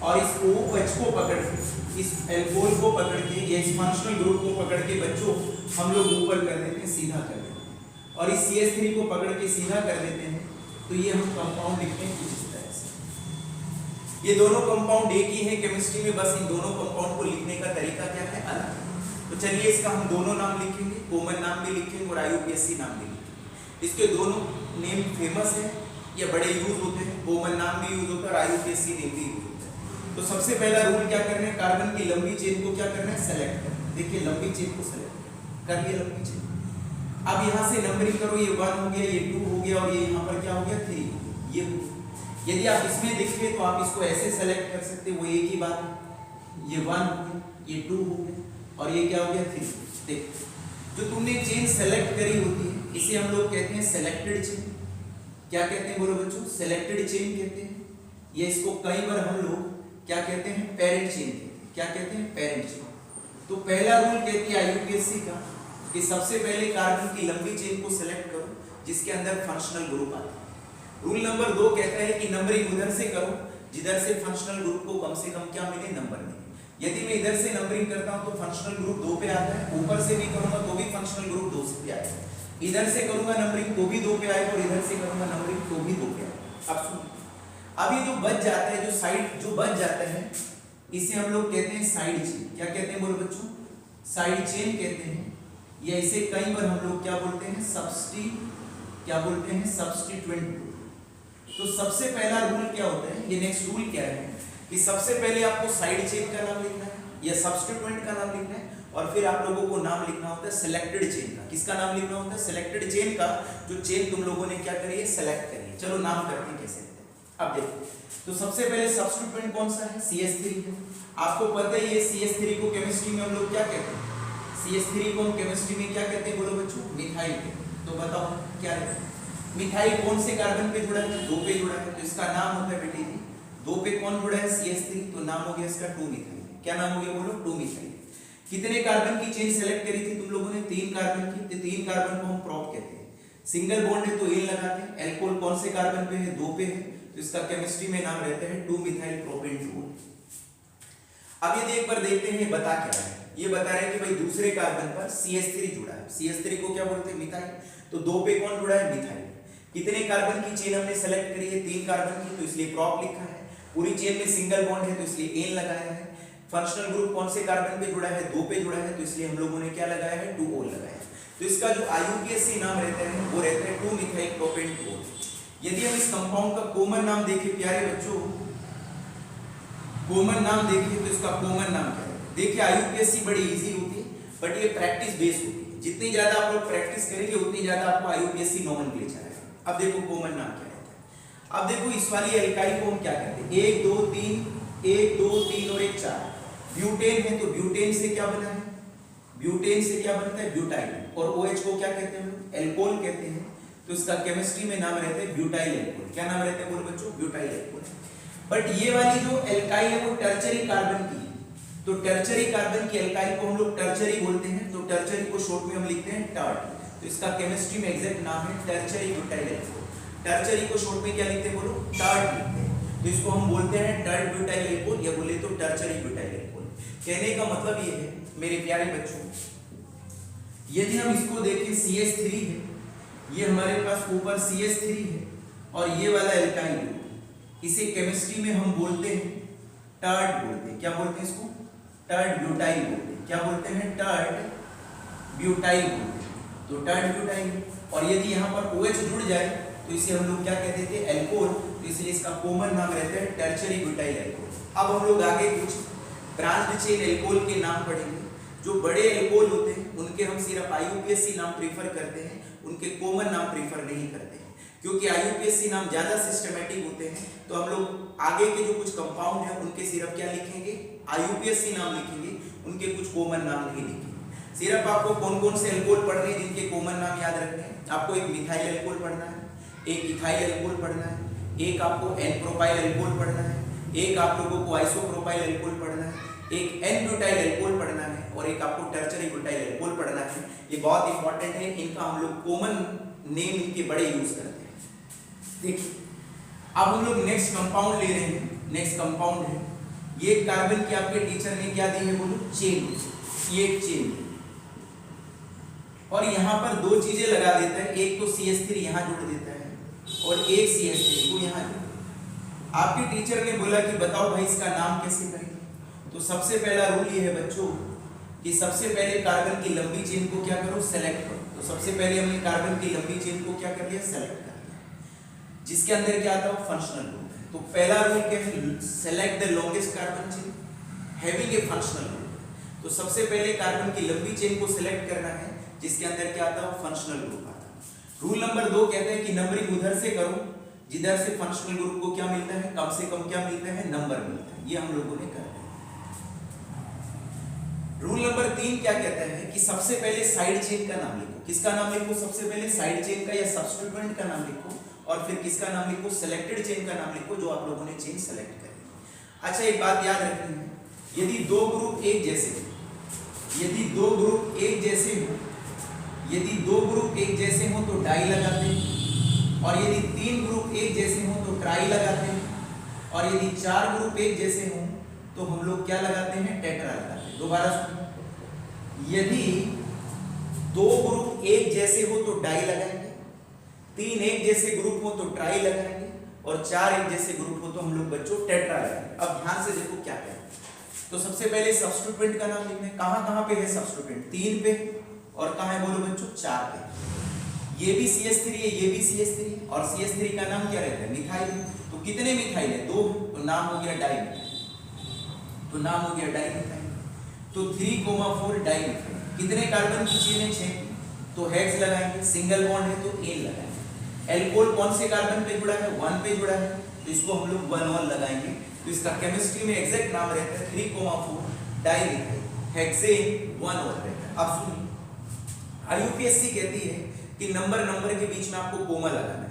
और इस OH को पकड़ के, इस एल्कोहल को पकड़ के, या इस फंक्शनल ग्रुप को पकड़ के बच्चों हम लोग ऊपर कर देते हैं, सीधा कर देते हैं, और इस CH3 को पकड़ के सीधा कर देते हैं। तो ये हम कंपाउंड लिखते हैं कुछ इस तरह से। ये दोनों कंपाउंड एक ही है केमिस्ट्री में, बस इन दोनों कंपाउंड को लिखने का तरीका क्या है, अलग। तो चलिए इसका हम दोनों नाम लिखेंगे, कॉमन नाम भी लिखेंगे और IUPAC नाम भी लिखेंगे। इसके दोनों नेम फेमस है, ये बड़े यूज होते हैं, कॉमन नाम भी यूज होता है और IUPAC नेम भी यूज होता है। तो सबसे पहला रूल क्या करना है, कार्बन की लंबी चेन को क्या करना है, सेलेक्ट करना है। देखिए लंबी चेन को सेलेक्ट कर लिया, लंबी चेन। अब यहाँ से नंबरिंग करो, ये 1 हो गया, ये 2 हो गया, और ये यहाँ पर क्या हो गया, 3 हो गया, ये हो गया। यदि आप इसमें देखिए तो आप इसको ऐसे सेलेक्ट कर सकते, वो एक ही बात है। ये 1 हो गया, ये 2 हो गया, और ये क्या हो गया, 3। देख जो तुमने चेन सेलेक्ट करी होती है, इसे हम लोग कहते हैं सेलेक्टेड चेन। क्या कहते हैं बोलो बच्चों, सेलेक्टेड चेन कहते हैं। ये इसको कई बार हम लोग क्या कहते हैं, पेरेंट चेन कहते हैं। क्या कहते हैं, पेरेंट चेन। तो पहला रूल कहती है IUPAC का कि सबसे पहले कार्बन की लंबी चेन को सेलेक्ट करो जिसके अंदर फंक्शनल ग्रुप आता है। रूल नंबर 2 कहता है कि नंबरिंग उधर से करो जिधर से फंक्शनल ग्रुप को कम से कम क्या मिले, नंबर मिले। यदि मैं इधर से नंबरिंग करता हूं तो फंक्शनल ग्रुप 2 पे आता है, ऊपर से भी करूंगा तो भी फंक्शनल ग्रुप 2 पे आएगा, इधर से करूंगा नंबरिंग तो भी 2 पे आएगा, और इधर से करूंगा नंबरिंग तो भी 2 पे आएगा। अब सुनो, अब ये जो बच जाता है, जो साइड जो बच जाता है, इसे हम लोग कहते हैं साइड चेन। क्या कहते हैं बोलो बच्चों, साइड चेन कहते हैं, या इसे कई बार हम लोग क्या बोलते हैं, क्या बोलते हैं, सब्स्टिट्यूएंट। तो सबसे पहला रूल क्या होता है, ये नेक्स्ट रूल क्या है कि सबसे पहले आपको साइड चेन का नाम लिखना है या सब्स्टिट्यूएंट का नाम लिखना है, और फिर आप लोगों को नाम लिखना होता है सेलेक्टेड चेन का। किसका नाम लिखना होता है, सेलेक्टेड चेन का, जो चेन तुम लोगों ने क्या करी है, सेलेक्ट करी है। चलो नाम करते हैं कैसे। अब देखो, तो सबसे पहले सब्स्टिट्यूएंट कौन सा है? CH3 है। आपको पता ही है CH3 को केमिस्ट्री में हम लोग क्या कहते हैं? CH3 को हम केमिस्ट्री में क्या कहते हैं? बोलो बच्चों, मिथाइल कहते हैं। तो बताओ क्या है? मिथाइल कौन से कार्बन पे जुड़ा है? 2 पे जुड़ा है, तो इसका नाम होता है बेटे जी 2 पे कौन जुड़ा है? CH3, तो नाम हो गया इसका 2 मिथाइल। क्या नाम हो गया? बोलो 2 मिथाइल। कितने कार्बन की चेन सेलेक्ट करी थी तुम लोगों ने? 3 कार्बन की। तो 3 कार्बन को हम प्रॉप कहते हैं। सिंगल बॉन्ड है तो एन लगाते हैं। एल्कोहल कौन से कार्बन पे है? 2 पे है, तो इसका केमिस्ट्री में नाम रहता है 2 मिथाइल प्रोपेन टोल। अब ये एक बार देखते हैं बता क्या रहा है। ये बता रहा है कि भाई दूसरे कार्बन पर CH3 जुड़ा है। CH3 को क्या बोलते हैं? मिथाइल। तो 2 पे कौन जुड़ा है? मिथाइल। कितने कार्बन की चेन हमने सेलेक्ट करी है? 3 कार्बन की, तो इसलिए प्रॉप लिखा है। पूरी चेन में सिंगल बॉन्ड है तो इसलिए एन लगाया है। फंक्शनल ग्रुप कौन से कार्बन पे जुड़ा है? 2 पे जुड़ा है, तो इसलिए हम लोगों ने क्या लगाया है? 2 ओल लगाया है। तो इसका जो IUPAC नाम रहता है वो रहता है 2 मिथाइल प्रोपेन टोल। यदि हम इस कंपाउंड का कॉमन नाम देखें प्यारे बच्चों, कॉमन नाम देखें तो इसका कॉमन नाम क्या है? देखिए IUPAC बड़ी इजी होती है, बट ये प्रैक्टिस बेस्ड होती है। जितनी ज्यादा आप लोग प्रैक्टिस करेंगे उतनी ज्यादा आपको IUPAC नोमेनक्लेचर आएगा। अब देखो कॉमन नाम क्या रहता है। अब देखो इस वाली एल्काइल को हम क्या कहते हैं? 1 2 3 1 2 3 और 1 4 ब्यूटेन है, तो ब्यूटेन से क्या बना है? ब्यूटेन से क्या बनता है? ब्यूटाइल। और OH को क्या कहते हैं? एल्कोहल कहते हैं। तो इसका केमिस्ट्री में नाम रहता है ब्यूटाइल एल्कोहल। क्या नाम रहता है बोलो बच्चों? Butyl alcohol. बट ये वाली जो एल्काइल है वो टर्चरी कार्बन की है, तो टर्चरी कार्बन की एल्काइल को हम लोग टर्चरी बोलते हैं। तो टर्चरी को शॉर्ट में हम लिखते हैं टर्ट। तो इसका केमिस्ट्री में एग्जैक्ट नाम है टर्चरी ब्यूटाइल एल्कोहल। टर्चरी को शॉर्ट में क्या लिखते हैं? बोलो टर्ट लिखते हैं। तो इसको हम बोलते हैं टर्ट ब्यूटाइल एल्कोहल या बोले तो टर्चरी ब्यूटाइल एल्कोहल। कहने का मतलब ये है मेरे प्यारे बच्चों, यदि हम इसको देखें CH3 है, ये हमारे पास ऊपर CH3 है और ये वाला एल्काइल है, इसे केमिस्ट्री में हम बोलते हैं टर्ट बोलते हैं। क्या बोलते हैं इसको? टर्ट ब्यूटाइल बोलते हैं। क्या बोलते हैं? टर्ट ब्यूटाइल बोलते हैं। तो टर्ट ब्यूटाइल। और यदि यहाँ पर OH जुड़ जाए तो इसे हम लोग क्या कहते थे? एल्कोहल। तो इसलिए इसका कॉमन नाम रहता है टर्चरी ब्यूटाइल एल्कोहल। अब हम लोग आगे कुछ ब्रांच चेन एल्कोहल के नाम पढ़ेंगे। जो बड़े एल्कोहल होते हैं उनके हम सिर्फ IUPAC नाम प्रेफर करते हैं, उनके कॉमन नाम प्रेफर नहीं करते हैं, क्योंकि IUPAC नाम ज्यादा सिस्टमैटिक होते हैं। तो हम लोग आगे के जो कुछ कंपाउंड है उनके सिर्फ क्या लिखेंगे? IUPAC नाम लिखेंगे, उनके कुछ कॉमन नाम नहीं लिखेंगे। सिर्फ आपको कौन कौन से एल्कोहल पढ़ने हैं जिनके कॉमन नाम याद रखने हैं? आपको एक मिथाइल एल्कोहल पढ़ना है, एक इथाइल एल्कोहल पढ़ना है, एक आपको एन प्रोपाइल एल्कोहल पढ़ना है, एक आप लोगों को आइसोप्रोपाइल एल्कोहल पढ़ना है, एक एन ब्यूटाइल एल्कोहल पढ़ना है और एक आपको टर्चरी ब्यूटाइल एल्कोहल पढ़ना है। ये बहुत इंपॉर्टेंट है, इनका हम लोग कॉमन नेम इनके बड़े यूज करते हैं। देखिए अब हम लोग नेक्स्ट कंपाउंड ले रहे हैं। नेक्स्ट कंपाउंड है ये कार्बन की आपके टीचर ने क्या दी है? बोलो चेन। ये एक चेन और यहाँ पर 2 चीजें लगा देता है, एक तो CH3 यहाँ जोड़ देता है और एक CH3 को यहाँ जोड़ देता है। आपके टीचर ने बोला कि बताओ भाई इसका नाम कैसे करेंगे? तो सबसे पहला रूल ये है बच्चों कि सबसे पहले कार्बन की लंबी चेन को क्या करो? सेलेक्ट करो। तो सबसे पहले हमने कार्बन की लंबी चेन को क्या कर लिया? सेलेक्ट कर लिया, जिसके अंदर क्या आता है? Functional group. तो पहला रूल क्या है? Select the longest carbon chain having a functional group. तो सबसे पहले कार्बन की लंबी चेन को सिलेक्ट करना है जिसके अंदर क्या आता है? फंक्शनल ग्रुप आता है। रूल नंबर 2 कहता है कि नंबरिंग उधर से करो जिधर से फंक्शनल ग्रुप को क्या मिलता है? कम से कम क्या मिलता है? नंबर मिलता है। ये हम लोगों ने कर। रूल नंबर 3 क्या कहता है कि सबसे पहले साइड चेन का नाम लिखो। किसका नाम लिखो? सबसे पहले साइड चेन का या सब्स्टिट्यूएंट का नाम लिखो और फिर किसका नाम लिखो? सिलेक्टेड चेन का नाम लिखो जो आप लोगों ने चेन सेलेक्ट करी। अच्छा एक बात याद रखनी है, यदि 2 ग्रुप एक जैसे हो, यदि 2 ग्रुप एक जैसे हो, यदि 2 ग्रुप एक जैसे हो तो डाई लगाते हैं और यदि 3 ग्रुप एक जैसे हो तो ट्राई लगाते हैं और यदि 4 ग्रुप एक जैसे हो तो हम लोग क्या लगाते हैं? टेट्रा लगाते हैं। दोबारा सुनो, यदि 2 ग्रुप एक जैसे हो तो डाई लगाएंगे, 3 एक जैसे ग्रुप हो तो ट्राई लगाएंगे और 4 एक जैसे ग्रुप हो तो हम लोग बच्चों टेट्रा लगाएंगे। अब ध्यान से देखो क्या है। तो सबसे पहले सब्स्टिट्यूएंट का नाम लिखना है। कहां पे है सब्स्टिट्यूएंट? 3 पे और कहां है बोलो बच्चों? 4 पे। ये भी CH3 है, ये भी CH3 है और CH3 का नाम क्या रहता है? मिथाइल। तो कितने मिथाइल है? 2, तो नाम हो गया डाई मिथाइल। तो नाम हो गया डाई मिथाइल। तो 3,4 डाई मिथाइल। कितने कार्बन की चेन है? 6, तो हेक्स लगाएंगे। सिंगल बॉन्ड है तो एन लगाएंगे। एल्कोहल कौन से कार्बन पे जुड़ा है? 1 पे जुड़ा है, तो इसको हम लोग 1 लगाएंगे। तो इसका केमिस्ट्री में एग्जैक्ट नाम रहता है 3,4 डाइमिथाइल हेक्सेन 1 रहता है। अब सुनिए, आईयूपीएससी कहती है कि नंबर के बीच में आपको कोमा लगाना है।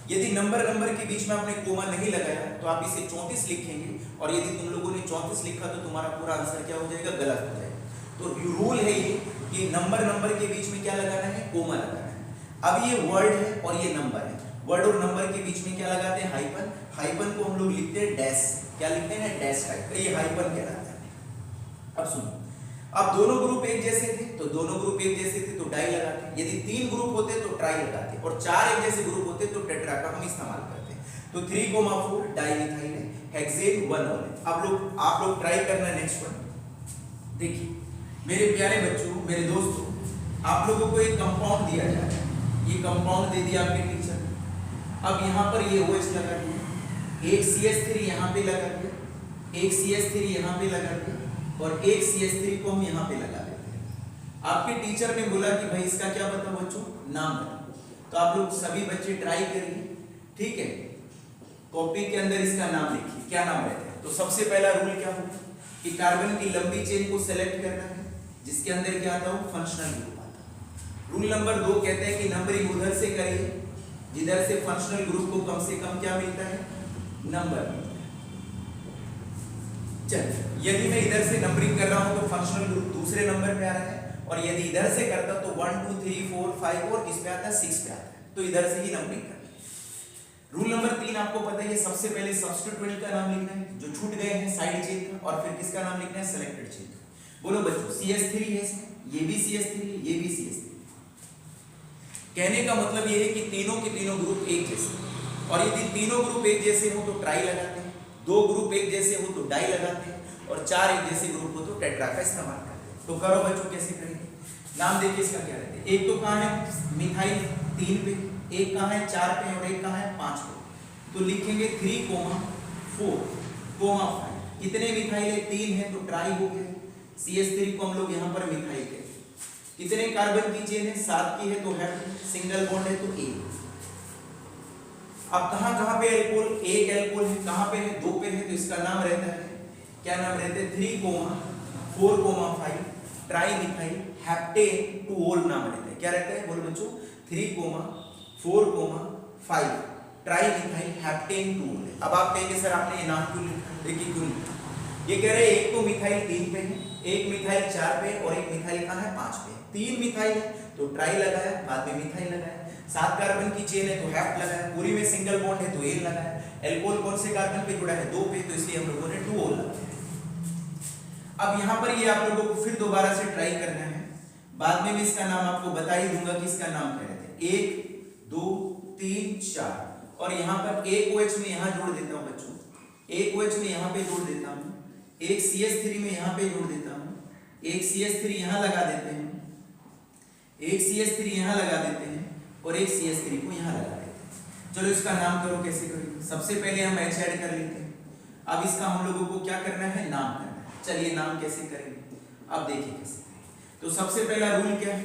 यदि नंबर के बीच में आपने कोमा नहीं लगाया तो आप इसे 34 लिखेंगे, और यदि तुम लोगों ने 34 लिखा तो तुम्हारा पूरा आंसर क्या हो जाएगा, गलत हो जाएगा। तो रूल है ये कि नंबर के बीच में क्या लगाना है, कोमा लगाना है। अब ये वर्ड है और ये नंबर है, वर्ड और नंबर के बीच में क्या लगाते हैं, हाइपन। हाइपन को हम लोग लिखते हैं डैश, क्या लिखते हैं, डैश टाइप, ये हाइपन कहलाता है। अब सुनो, अब दोनों ग्रुप एक जैसे थे तो डाई लगाते, यदि 3 ग्रुप होते तो ट्राई लगाते, और 4 एक जैसे ग्रुप होते तो टेट्रा का हम इस्तेमाल करते हैं। तो 3,4 डाइमिथाइल हेक्सेन 1 अब आप लोग ट्राई करना नेक्स्ट वन। देखिए मेरे प्यारे बच्चों, मेरे दोस्तों, आप लोगों को एक कंपाउंड दिया जा रहा है, ये कंपाउंड दे दिया आपके टीचर ने। अब यहाँ पर ये OH लगा दिया, एक CH3 यहाँ पे लगा दिया, एक CH3 यहाँ पे लगा दिया, और एक CH3 को हम यहाँ पे लगा देते हैं। आपके टीचर ने बोला कि भाई इसका क्या बताओ बच्चों, नाम बताओ। तो आप लोग सभी बच्चे ट्राई करिए, ठीक है। कॉपी के अंदर इसका नाम लिखिए, क्या नाम रहता है। तो सबसे पहला रूल क्या होगा कि कार्बन की लंबी चेन को सेलेक्ट करना है, जिसके अंदर क्या आता हो, फंक्शनल ग्रुप आता है। रूल नंबर 2 कहते हैं कि नंबरिंग उधर से करिए जिधर से फंक्शनल ग्रुप को कम से कम क्या मिलता है, नंबर मिलता है। चल, यदि मैं इधर से नंबरिंग कर रहा हूं तो फंक्शनल ग्रुप दूसरे नंबर पे आ रहा है, और यदि इधर से करता तो 1 2 3 4 5 और किस पे आता है, 6 पे आता है। तो इधर से ही नंबरिंग करना है। रूल नंबर 3 आपको पता है, सबसे पहले सब्स्टिट्यूएंट का नाम लिखना है जो छूट गए हैं साइड चेन का, और फिर किसका नाम लिखना है, सिलेक्टेड चेन का। बोलो बच्चों, CH3 है इसमें, ये भी CH3 है, ये भी CH3। कहने का मतलब ये है कि तीनों के तीनों ग्रुप एक जैसे, और यदि तीनों ग्रुप एक जैसे हो तो ट्राई लगाते हैं, 2 ग्रुप एक जैसे हो तो डाई लगाते हैं, और 4 एक जैसे ग्रुप हो तो टेट्रा का इस्तेमाल करते हैं। तो करो बच्चों, कैसे करेंगे, नाम देखिए इसका क्या रहता है। एक तो कहाँ है मिथाइल 3 पे, एक कहाँ है 4 पे, और एक कहाँ है 5 पे। तो लिखेंगे 3,4, 5। कितने मिथाइल है, 3 है, तो ट्राई हो गया। CH3 को हम लोग यहाँ पर मिथाइल कहते हैं। कितने कार्बन की चेन है, 7 की है, तो है सिंगल बॉन्ड है, तो 1। अब कहाँ पे एल्कोहल, एक एल्कोहल है, कहाँ पे है, 2 पे है, तो इसका नाम रहता है, क्या नाम रहता है, 3,4,5 ट्राइमिथाइल हेप्टेन टू ओल नाम रहता है। क्या रहता है, बोलो बच्चों, 3,4,5 ट्राइमिथाइल हेप्टेन टू ओल। अब आप कहेंगे सर आपने ये नाम क्यों लिखा, देखिए क्यों लिखा। ये कह रहे हैं एक तो मिथाइल 3 पे है, एक मिथाइल 4 पे, और एक मिथाइल कहाँ है, 5 पे। 3 मिथाइल है तो ट्राई लगाया, बाद में मिथाइल लगाया। 7 कार्बन की चेन है तो हेप्ट लगाया, पूरी में सिंगल बॉन्ड है तो एन लगाया। एल्कोहल कौन से कार्बन पे जुड़ा है, 2 पे, तो इसलिए हम लोगों ने 2 ओल लगाया। अब यहाँ पर ये आप लोगों को फिर दोबारा से ट्राई करना है, बाद में मैं इसका नाम आपको बता ही दूंगा कि इसका नाम क्या रहता है। 1 2 3 4, और यहाँ पर एक OH में यहाँ जोड़ देता हूँ बच्चों, एक OH में यहाँ पे जोड़ देता हूँ, एक CH3 में यहाँ पे जोड़ देता हूँ, एक CH3 यहाँ लगा देते हैं, एक CH3 यहाँ लगा देते हैं, और एक CH3 को यहाँ लगा देते हैं। चलो इसका नाम करो, कैसे करेंगे। सबसे पहले हम H ऐड कर लेते हैं। अब इसका हम लोगों को क्या करना है, नाम करना है। चलिए नाम कैसे करेंगे, अब देखिए कैसे करेंगे। तो सबसे पहला रूल क्या है,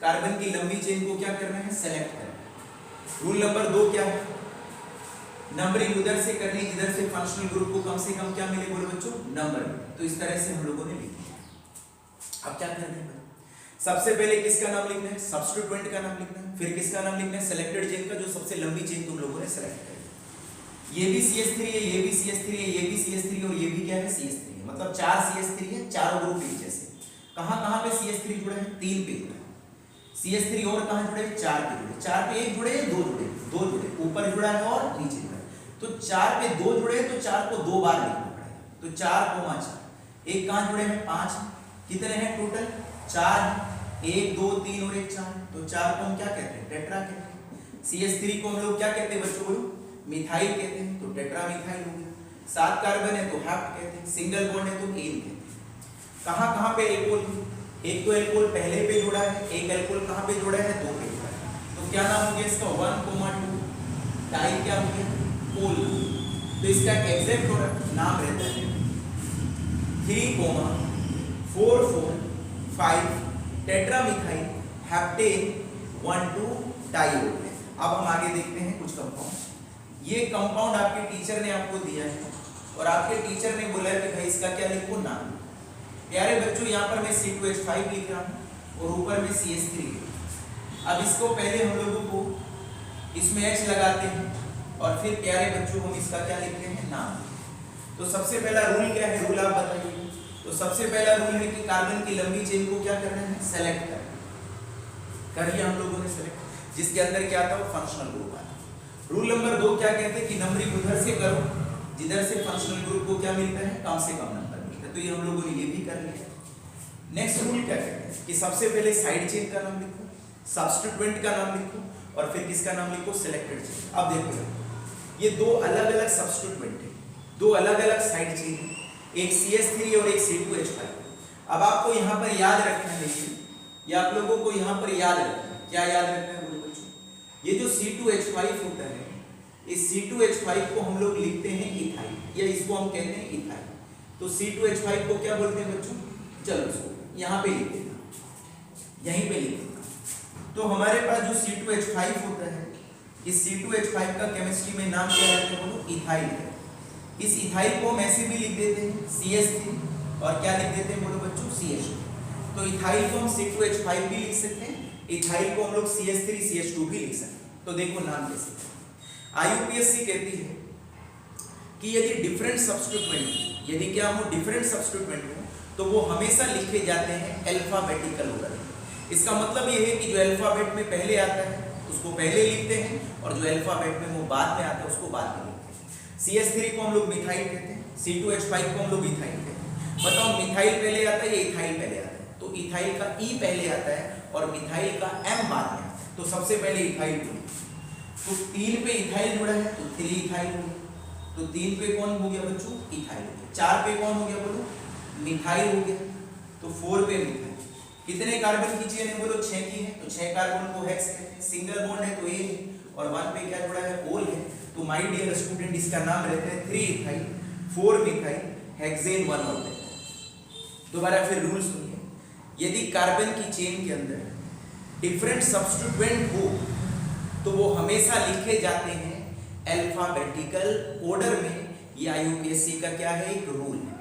कार्बन की लंबी चेन को क्या करना है, सेलेक्ट करना है। रूल नंबर 2 क्या है, नंबरिंग उधर से करनी जिधर से फंक्शनल ग्रुप को कम से कम क्या मिले, बोलो बच्चों, नंबर। तो इस तरह से हम लोगों ने लिखा। अब क्या करना है, सबसे पहले किसका नाम लिखना है, सब्स्टिट्यूएंट का नाम लिखना है, फिर किसका नाम लिखना है, सिलेक्टेड चेन का, जो सबसे लंबी चेन तुम लोगों ने सेलेक्ट करी। ये भी CH3 है, ये भी CH3 है, ये भी CH3 और ये भी क्या है, CH3 है। मतलब 4 CH3 है, चारों ग्रुप एक जैसे। कहाँ पे CH3 जुड़े हैं, 3 पे जुड़े हैं। CH3 और कहाँ जुड़े हैं, 4 पे जुड़े। 4 पे एक जुड़े हैं, 2 जुड़े, 2 जुड़े, ऊपर जुड़ा है और नीचे जुड़ा है। तो 4 पे 2 जुड़े तो 4 को 2 बार लिखना पड़ेगा। तो 4,4, एक कहाँ जुड़े हैं, 5। कितने हैं टोटल, 4, 1 2 3 और 1 4। तो 4 को हम क्या कहते हैं, टेट्रा कहते हैं। CH3 को हम लोग क्या कहते हैं बच्चों, बोलो, मिथाइल कहते हैं, तो टेट्रा मिथाइल हो गया। 7 कार्बन है तो हेप्ट कहते हैं, सिंगल बॉन्ड है तो एन कहते हैं। कहाँ पे एल्कोहल, एक तो एल्कोहल पहले पे जुड़ा है, एक एल्कोहल कहाँ पे जुड़ा है, 2 पे जुड़ा है। तो क्या नाम हो गया इसका, 1,2 डाई क्या हो गया, ओल। तो इसका एग्जैक्ट नाम रहता है 3,4,4,5 टेट्रामिथाइल हेप्टेन 1,2 डाइओल। अब हम आगे देखते हैं कुछ कंपाउंड। ये कंपाउंड आपके टीचर ने आपको दिया है और आपके टीचर ने बोला है कि भाई इसका क्या लिखो, नाम। प्यारे बच्चों यहाँ पर मैं C2H5 लिख रहा हूँ और ऊपर में CH3। अब इसको पहले हम लोगों को इसमें H लगाते हैं और फिर प्यारे बच्चों हम इसका क्या लिखते हैं, नाम। तो सबसे पहला रूल क्या है, रूल आप बताइए। तो सबसे पहला रूल है कि कार्बन की लंबी चेन को क्या करना है, सेलेक्ट करना। कर लिया हम लोगों ने सेलेक्ट, जिसके अंदर क्या आता है, फंक्शनल ग्रुप आता है। रूल नंबर 2 क्या कहते हैं कि नंबरिंग उधर से करो जिधर से फंक्शनल ग्रुप को क्या मिलता है, कम से कम नंबर मिलता है। तो ये हम लोगों ने ये भी कर लिया। नेक्स्ट रूल क्या कहते हैं कि सबसे पहले साइड चेन का नाम लिखो, सब्स्टिट्यूएंट का नाम लिखो और फिर किसका नाम लिखो, सिलेक्टेड चेन। अब देखो ये दो अलग अलग सब्स्टिट्यूएंट है, दो अलग अलग साइड चेन है, एक CH3 और एक C2H5। अब आपको यहाँ पर याद रखना है, ये आप लोगों को यहाँ पर याद रखना है। क्या याद रखना है बोलो बच्चों, ये जो C2H5 होता है, इस C2H5 को हम लोग लिखते हैं इथाइल, या इसको हम कहते हैं इथाइल। तो C2H5 को क्या बोलते हैं बच्चों, चलो इसको यहाँ पे लिख देना, यहीं पे लिख देना। तो हमारे पास जो C2H5 होता है, इस C2H5 का केमिस्ट्री में नाम क्या रहता है बोलो, इथाइल है। इस इथाइल को हम ऐसे भी लिख देते हैं CH3 और क्या लिख देते हैं बोलो बच्चों, CH2। तो इथाइल को हम C2H5 भी लिख सकते हैं, इथाइल को हम लोग CH3 CH2 भी लिख सकते हैं। तो देखो नाम कैसे, IUPAC कहती है कि यदि डिफरेंट सब्स्टिट्यूएंट, यदि क्या हो डिफरेंट सब्स्टिट्यूएंट हो, तो वो हमेशा लिखे जाते हैं अल्फाबेटिकल ऑर्डर में। इसका मतलब ये है कि जो अल्फाबेट में पहले आता है उसको पहले लिखते हैं और जो अल्फाबेट में वो बाद में आता है उसको बाद में लिखते हैं। CH3 को हम लोग मिथाइल कहते हैं, C2H5 को हम लोग इथाइल कहते हैं। बताओ मिथाइल पहले आता है या इथाइल पहले आता है? तो इथाइल का E पहले आता है और मिथाइल का M बाद में आता है। तो सबसे पहले इथाइल को, तो 3 पे इथाइल जुड़ा है तो 3 इथाइल हो गया। तो 3 पे कौन हो गया बच्चों, इथाइल हो गया। 4 पे कौन हो गया बोलो, मिथाइल हो गया। तो 4 पे मिथाइल। कितने कार्बन की चेन है बोलो, 6 की है। तो 6 कार्बन को हेक्स कहते हैं। सिंगल बॉन्ड है तो A है और 1 पे क्या जुड़ा है, ओल है। तो माय डियर स्टूडेंट इसका नाम रहता है 3 इथाइल 4 मिथाइल हेक्सेन 1 होता है। दोबारा फिर रूल सुनिए, यदि कार्बन की चेन के अंदर डिफरेंट सब्स्टिट्यूएंट हो तो वो हमेशा लिखे जाते हैं अल्फाबेटिकल ऑर्डर में। ये IUPAC का क्या है, एक रूल है।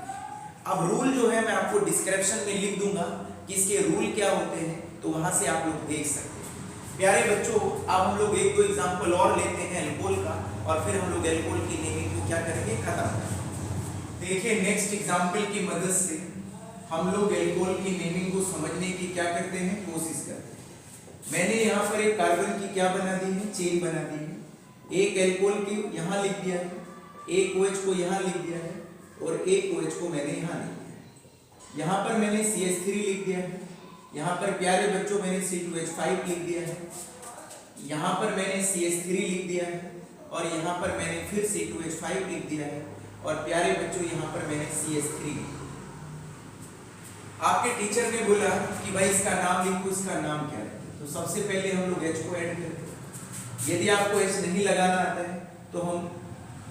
अब रूल जो है मैं आपको डिस्क्रिप्शन में लिख दूंगा कि इसके रूल क्या होते हैं, तो वहां से आप लोग देख सकते हैं। प्यारे बच्चों, अब हम लोग एक दो एग्जांपल और लेते हैं अल्कोहल का और फिर हम लोग अल्कोहल की नेमिंग को क्या करेंगे, खत्म करेंगे। देखिए नेक्स्ट एग्जांपल की मदद से हम लोग अल्कोहल की नेमिंग को समझने की क्या करते हैं, कोशिश करते हैं। मैंने यहाँ पर एक कार्बन की क्या बना दी है, चेन बना दी है। एक अल्कोहल की यहाँ लिख दिया है, एक OH को यहाँ लिख दिया है और एक OH को मैंने यहाँ लिख दिया है। यहाँ पर मैंने CH3 लिख दिया है, यहाँ पर प्यारे बच्चों मैंने C2H5 लिख दिया है, यहाँ पर मैंने CH3 लिख दिया है और यहाँ पर मैंने फिर C2H5 लिख दिया है और प्यारे बच्चों यहाँ पर मैंने CH3। आपके टीचर ने बोला कि भाई इसका नाम लिखो, इसका नाम क्या है। तो सबसे पहले हम लोग H को ऐड करते हैं। यदि आपको H नहीं लगाना आता है तो हम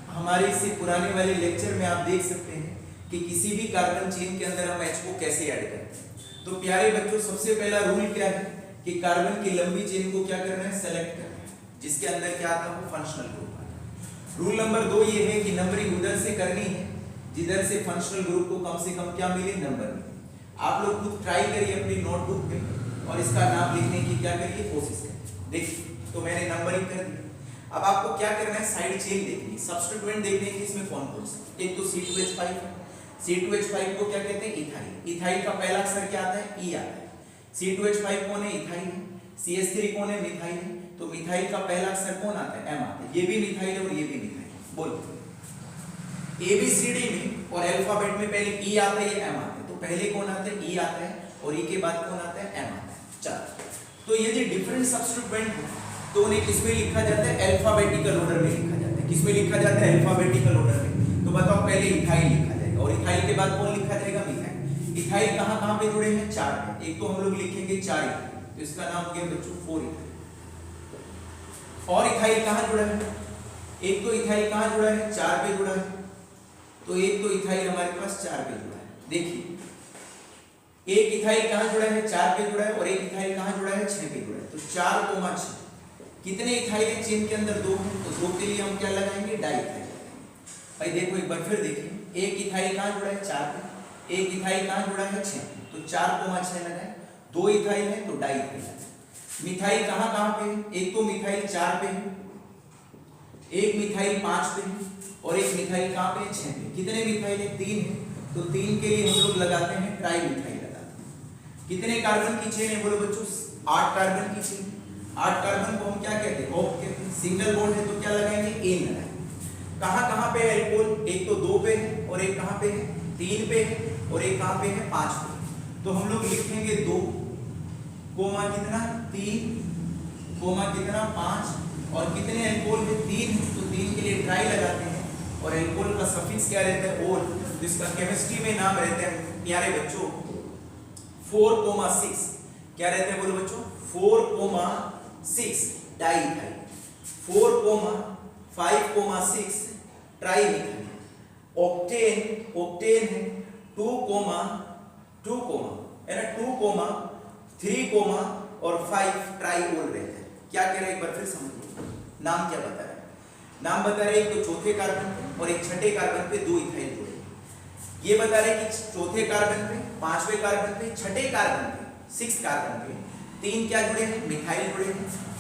हमारे इससे पुराने वाले लेक्चर में आप देख सकते हैं कि किसी भी कार्बन चेन के अंदर हम H को कैसे ऐड करते हैं। तो प्यारे बच्चों सबसे पहला रूल क्या है कि कार्बन की लंबी चेन को क्या करना है, सेलेक्ट करना है, जिसके अंदर क्या आता है, फंक्शनल ग्रुप आता है। रूल नंबर 2 ये है कि नंबरिंग उधर से करनी है जिधर से फंक्शनल ग्रुप को कम से कम क्या मिले, नंबर मिले। आप लोग खुद ट्राई करिए अपनी नोटबुक में और इसका नाम लिखने की क्या करिए, कोशिश करिए। देखिए तो मैंने नंबरिंग कर दी। अब आपको क्या करना है, साइड चेन देखनी है, सब्स्टिट्यूएंट देखने की इसमें कौन कौन सा। एक तो C2H5 है, C2H5 को क्या कहते हैं, इथाइल। इथाइल का पहला अक्षर क्या आता है, E आता है। C2H5 कौन है, इथाइल है। CH3 कौन है, मिथाइल है। तो मिथाइल का पहला अक्षर कौन आता है, M आता है। ये भी मिथाइल है और ये भी मिथाइल है। बोलो ABCD में और अल्फाबेट में पहले E आता है, ये M आता है। तो पहले कौन आता है, E आता है और E के बाद कौन आता है, M आता है। चलो, तो यदि डिफरेंट सब्स्टिट्यूएंट हो तो उन्हें किसमें लिखा जाता है, अल्फाबेटिकल ऑर्डर में लिखा जाता है। किसमें लिखा जाता है, अल्फाबेटिकल ऑर्डर में। तो बताओ पहले इथाइल लिखा जाएगा और इथाइल के बाद कौन लिखा जाएगा, मिथाइल। इथाइल कहां कहां पे जुड़े हैं, 4 पे। एक तो हम लोग लिखेंगे 4 इथाइल, तो इसका नाम हो गया बच्चों 4 इथाइल। और इथाइल कहां जुड़ा है, एक तो इथाइल कहां जुड़ा है, 4 पे जुड़ा है। तो एक तो इथाइल हमारे पास 4 पे जुड़ा है। देखिए एक इथाइल कहां जुड़ा है, 4 पे जुड़ा है और एक इथाइल कहां जुड़ा है, 6 पे जुड़ा है। तो 4 को 6 कितने इथाइल है चेन के अंदर? 2 है, तो 2 के लिए हम क्या लगाएंगे? डाइइथाइल। भाई देखो एक बार फिर देखिए, एक इथाइल कहाँ जुड़ा है? 4 पे। एक इथाइल कहाँ जुड़ा है? 6 पे। तो 4,6 लगाए। 2 इथाइल है तो डाइइथाइल है। मिथाइल कहाँ कहाँ पे है? एक तो मिथाइल 4 पे है, एक मिथाइल 5 पे है और एक मिथाइल कहाँ पे है? 6 पे। कितने मिथाइल है? 3 है, तो 3 के लिए हम लोग लगाते हैं ट्राई मिथाइल लगाते हैं। कितने कार्बन की चेन है बोलो बच्चों? 8 कार्बन की चेन। 8 कार्बन को हम क्या कहते हैं? ऑक्ट कहते हैं। सिंगल बॉन्ड है तो क्या लगाएंगे? एन लगाएंगे। कहाँ कहाँ पे है एल्कोहल? एक तो 2 पे है और एक कहाँ पे है? 3 पे है और एक कहाँ पे है? 5 पे। तो हम लोग लिखेंगे 2 कोमा कितना? 3 कोमा कितना? 5 और कितने एल्कोहल है? 3, तो 3 के लिए ट्राई लगाते हैं और एल्कोहल का सफिक्स क्या रहता है? ओल, जिसका केमिस्ट्री में नाम रहता है प्यारे बच्चों 4,6। क्या रहते हैं बोलो बच्चों? 4,6 डाइइथाइल। 4,5,6 ट्राइमिथाइल। ऑक्टेन है 2, है ना 2, 3 और 5 ट्राइओल रहता है। क्या कह रहे हैं एक बार फिर समझिए, नाम क्या बता रहे हैं? नाम बता रहे हैं एक तो चौथे कार्बन पे और एक छठे कार्बन पे 2 इथाइल जुड़े। ये बता रहे हैं कि चौथे कार्बन पे, 5वें कार्बन पे, छठे कार्बन पे, 6 कार्बन पे 3 क्या जुड़े हैं? मिथाइल जुड़े हैं।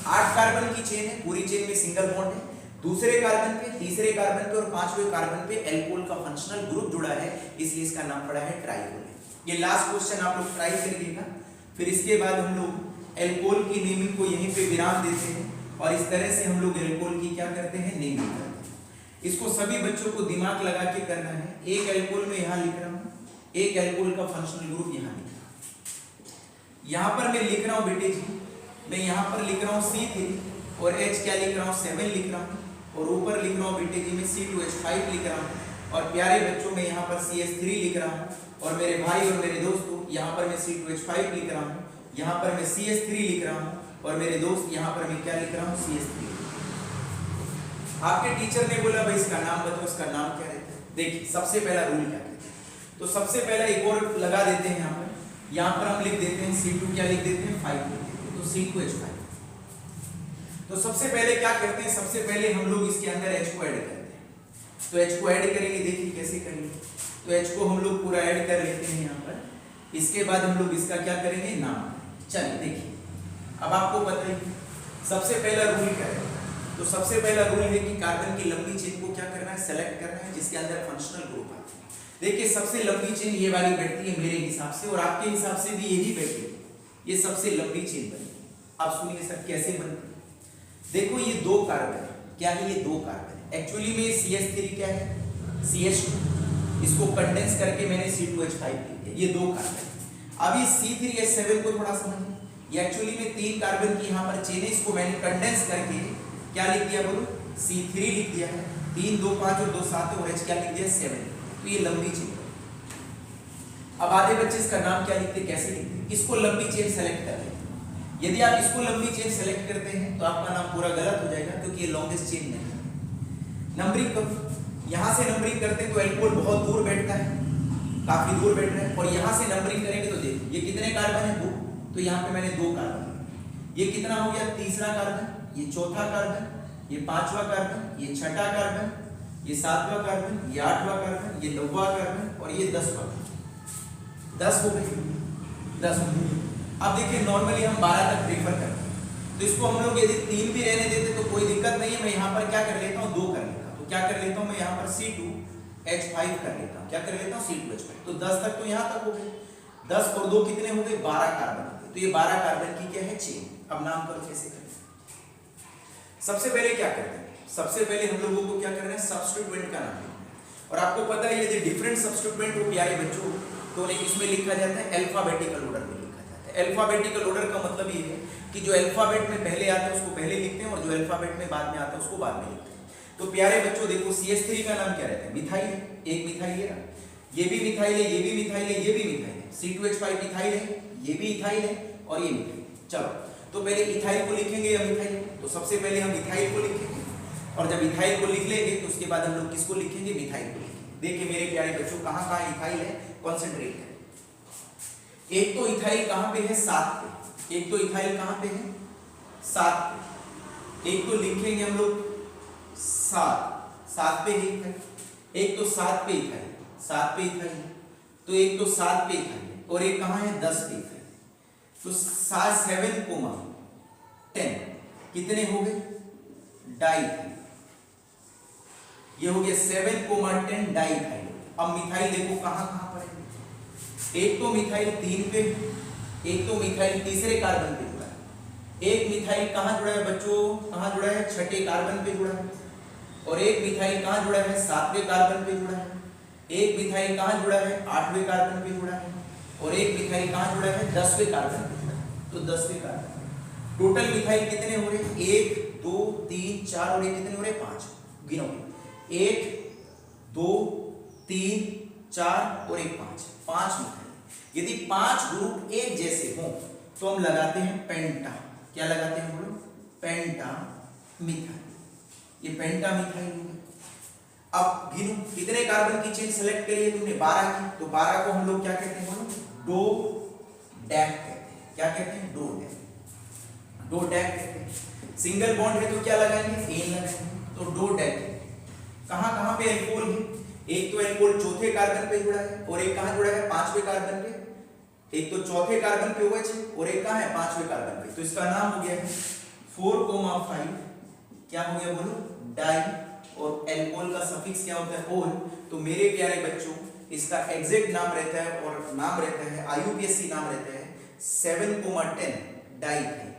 8 कार्बन की चेन है, पूरी चेन में सिंगल बॉन्ड है। दूसरे कार्बन पे, तीसरे कार्बन पे और 5वें कार्बन पे एल्कोहल का फंक्शनल ग्रुप जुड़ा है, इसलिए इसका नाम पड़ा है ट्राइओल। ये लास्ट क्वेश्चन आप लोग ट्राई करिएगा। फिर इसके बाद हम लोग एल्कोहल की नेमिंग को यहीं पे विराम देते हैं और इस तरह से हम लोग एल्कोहल की क्या करते हैं? नेमिंग करते हैं। इसको सभी बच्चों को दिमाग लगा के करना है। एक एल्कोहल में यहाँ लिख रहा हूँ, एक एल्कोहल का फंक्शनल ग्रुप यहाँ लिख रहा हूँ। यहाँ पर मैं लिख रहा हूँ बेटे जी, मैं यहाँ पर लिख रहा हूँ C3 और H क्या लिख रहा हूँ? 7 लिख रहा हूँ और ऊपर लिख रहा हूँ बेटे जी मैं C2H5 लिख रहा हूँ और प्यारे बच्चों में यहाँ पर CH3 लिख रहा हूँ और मेरे भाई और मेरे दोस्तों यहाँ पर मैं C2H5 लिख रहा हूँ, यहाँ पर मैं CH3 लिख रहा हूँ और मेरे दोस्त यहाँ पर मैं क्या लिख रहा हूँ? CH3। आपके टीचर ने बोला भाई इसका नाम बताओ, इसका नाम क्या रहता है? देखिए सबसे पहला रूल क्या कहते हैं, तो सबसे पहला एक और लगा देते हैं। यहाँ पर हम लिख देते हैं C2 क्या लिख देते हैं? 5 लिख देते हैं, तो C2H5। तो सबसे पहले क्या करते हैं? सबसे पहले हम लोग इसके अंदर H को ऐड करते हैं। तो H को ऐड करेंगे, देखिए कैसे करेंगे। तो H को हम लोग पूरा ऐड कर लेते हैं यहाँ पर। इसके बाद हम लोग इसका क्या करेंगे? नाम। चलिए देखिए, अब आपको पता है सबसे पहला रूल क्या है? तो सबसे पहला रूल है कि कार्बन की लंबी चेन को क्या करना है? सेलेक्ट करना है जिसके अंदर फंक्शनल ग्रुप आते हैं। देखिए सबसे लंबी चेन ये वाली बैठती है मेरे हिसाब से और आपके हिसाब से भी यही बैठती है। ये सबसे लंबी चेन बनी। आप सुनिए सर कैसे बनती है। देखो ये 2 कार्बन है, क्या है? ये 2 कार्बन है। एक्चुअली में CH3 क्या है? CH2। इसको कंडेंस करके मैंने C2H5 लिख दिया। ये 2 कार्बन है। अब ये C3H7 को थोड़ा समझिए। ये एक्चुअली में 3 कार्बन की यहाँ पर चेन है, इसको मैंने कंडेंस करके क्या लिख दिया बोलो? C3 लिख दिया है। 3 2 5 और 2 7 और H क्या लिख दिया? 7। तो ये लंबी चेन। अब आधे बच्चे इसका नाम क्या लिखते? कैसे लिखते? इसको लंबी चेन सेलेक्ट कर लेते हैं। यदि आप इसको लंबी चेन सेलेक्ट करते हैं तो आपका नाम पूरा गलत हो जाएगा क्योंकि ये लॉन्गेस्ट चेन नहीं है। नंबरिंग करो, यहाँ से नंबरिंग करते हैं तो एल्कोहल बहुत दूर बैठता है, काफी दूर बैठ रहा है। और यहाँ से नंबरिंग करेंगे तो देखिए ये कितने कार्बन है? 2। तो यहाँ पे मैंने 2 कार्बन। ये कितना हो गया? तीसरा कार्बन, ये चौथा कार्बन, ये 5वां कार्बन, ये 6ठा कार्बन, ये 7वां कार्बन, ये 8वां कार्बन, ये 9वां कार्बन और ये 10वां। 10 हो गए, 10 हो गए। अब देखिए नॉर्मली हम 12 तक प्रेफर करते हैं, तो इसको हम लोग यदि 3 भी रहने देते तो कोई दिक्कत नहीं है। मैं यहाँ पर क्या कर लेता हूँ? 2 कर लेता हूँ। तो क्या कर लेता हूँ मैं यहाँ पर C2H5 कर लेता हूँ। क्या कर लेता हूँ? C2H5। तो 10 तक तो यहाँ तक हो गए। 10 और 2 कितने हो गए? 12 कार्बन हो गए। तो ये 12 कार्बन की क्या है? चेन। अब नाम करो कैसे करें। सबसे पहले क्या करते हैं? सबसे पहले हम लोगों को क्या करना है? सब्स्टिट्यूएंट का नाम लिखना है। और आपको पता है यदि डिफरेंट सब्स्टिट्यूएंट हो प्यारे बच्चों तो उन्हें किसमें लिखा जाता है? अल्फाबेटिकल ऑर्डर में लिखा जाता है। अल्फाबेटिकल ऑर्डर का मतलब ये है कि जो अल्फाबेट में पहले आता है उसको पहले लिखते हैं और जो अल्फाबेट में बाद में आता है उसको बाद में लिखते हैं। तो प्यारे बच्चों देखो CH3 का नाम क्या रहता है? मिथाइल है। एक मिथाइल है, ये भी मिथाइल है, ये भी मिथाइल है, ये भी मिथाइल है। C2H5 मिथाइल है, ये भी इथाइल है और ये मिथाइल। चलो तो पहले इथाइल को लिखेंगे या मिथाइल को? तो सबसे पहले हम इथाइल को लिखेंगे और जब इथाइल को लिख लेंगे तो उसके बाद हम लोग किसको लिखेंगे? मिथाइल को लिखेंगे। देखिए मेरे प्यारे बच्चों कहाँ कहाँ इथाइल है, कॉन्सेंट्रेट करें। एक तो इथाइल कहाँ पे है? 7 पे। एक तो इथाइल कहाँ पे है? 7 पे। एक तो लिखेंगे हम लोग 7 पे है इथाइल, एक तो 7 पे इथाइल, 7 पे इथाइल, तो एक तो 7 पे इथाइल और एक कहाँ है 10 पे इथाइल। तो 7 कोमा 10 कितने हो गए डाइथाइल, ये हो गया 7 कोमा 10 डाइथाइल। अब मिथाइल देखो कहाँ कहाँ पर है, एक तो मिथाइल 3 पे, एक तो मिथाइल तीसरे कार्बन पे जुड़ा है, एक मिथाइल कहाँ जुड़ा है बच्चों, कहाँ जुड़ा है छठे कार्बन पे जुड़ा है, और एक मिथाइल कहाँ जुड़ा है 7वें कार्बन पे जुड़ा है, एक मिथाइल कहाँ जुड़ा है 8वें कार्बन पे जुड़ा है, और एक मिथाइल कहाँ जुड़ा है 10वें कार्बन पे जुड़ा है। तो 10वें कार्बन टोटल मिथाइल कितने हो रहे, 1 2 3 4 और ये कितने हो रहे 5, गिनो 1 2 3 4 और 1 5 मिथाइल। यदि 5 ग्रुप एक जैसे हों तो हम लगाते हैं पेंटा, क्या लगाते हैं बोलो पेंटा मिथाइल, ये पेंटा मिथाइल हो गया। अब गिनो कितने कार्बन की चेन सेलेक्ट करी है तुमने 12 की, तो 12 को हम लोग क्या कहते हैं बोलो डो डैक कहते हैं, क्या कहते हैं डो डैक, डो डैक कहते हैं। सिंगल बॉन्ड है तो क्या लगाएंगे एन लगाएंगे, तो डो डैक। कहां कहां पे एल्कोहल है, एक तो एल्कोहल चौथे कार्बन पे जुड़ा है और एक कहां जुड़ा है 5वें कार्बन पे, एक तो चौथे कार्बन पे OH है और एक कहां है 5वें कार्बन पे, तो इसका नाम हो गया है 4,5, क्या हो गया बोलो डाई, और एल्कोहल का सफिक्स क्या होता है ओल। तो मेरे प्यारे बच्चों इसका एग्जैक्ट नाम रहता है और नाम रहता है IUPAC नाम रहता है 7,10 डाइथाइल,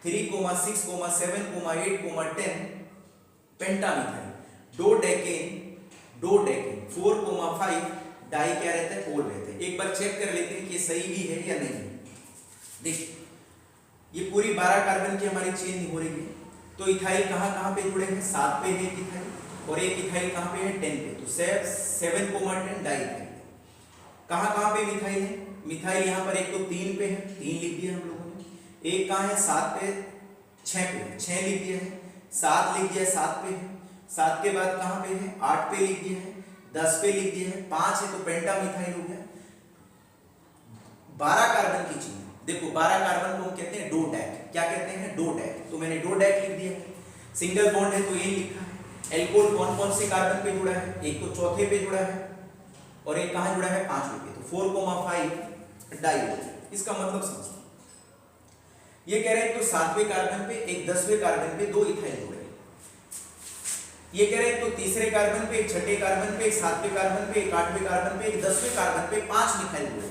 3,6,7,8,10 पेंटामिथाइल, डो डेकेन 4,5 डाई क्या रहता है ओल रहता है। एक बार चेक कर लेते हैं कि ये सही भी है या नहीं। देखिए ये पूरी 12 कार्बन की हमारी चेन हो रही है, तो इथाइल कहाँ कहाँ पे जुड़े हैं 7 पे है इथाइल और एक इथाइल कहाँ पे है 10 पे, तो 7,10 डाइथाइल। कहाँ पे मिथाइल है, मिथाइल यहाँ पर एक तो 3 पे है, 3 लिख दिया हम लोगों ने, एक कहाँ है 7 पे 6 पे है, 6 लिख दिया है, 7 लिख दिया है 7 पे है, 7 के बाद कहाँ पे है 8 पे लिख दिया है, 10 पे लिख दिया है, 5 है तो पेंटामिथाइल हो गया। 12 कार्बन की चेन, देखो 12 कार्बन को हम कहते हैं डो डैक, क्या कहते हैं डो डैक, तो मैंने डो डैक लिख दिया है। सिंगल बॉन्ड है तो ये लिखा है। एल्कोहल कौन कौन से कार्बन पे जुड़ा है, एक तो चौथे पे जुड़ा है और एक कहां जुड़ा है 5वें पे, तो 4,5 डाई। इसका मतलब समझो, ये कह रहे हैं तो 7वें कार्बन पे एक 10वें कार्बन पे 2 इथाइल जुड़े, ये कह रहे हैं तो तीसरे कार्बन पे एक छठे कार्बन पे एक 7वें कार्बन पे एक 8वें कार्बन पे एक 10वें कार्बन पे 5 मिथाइल जुड़े।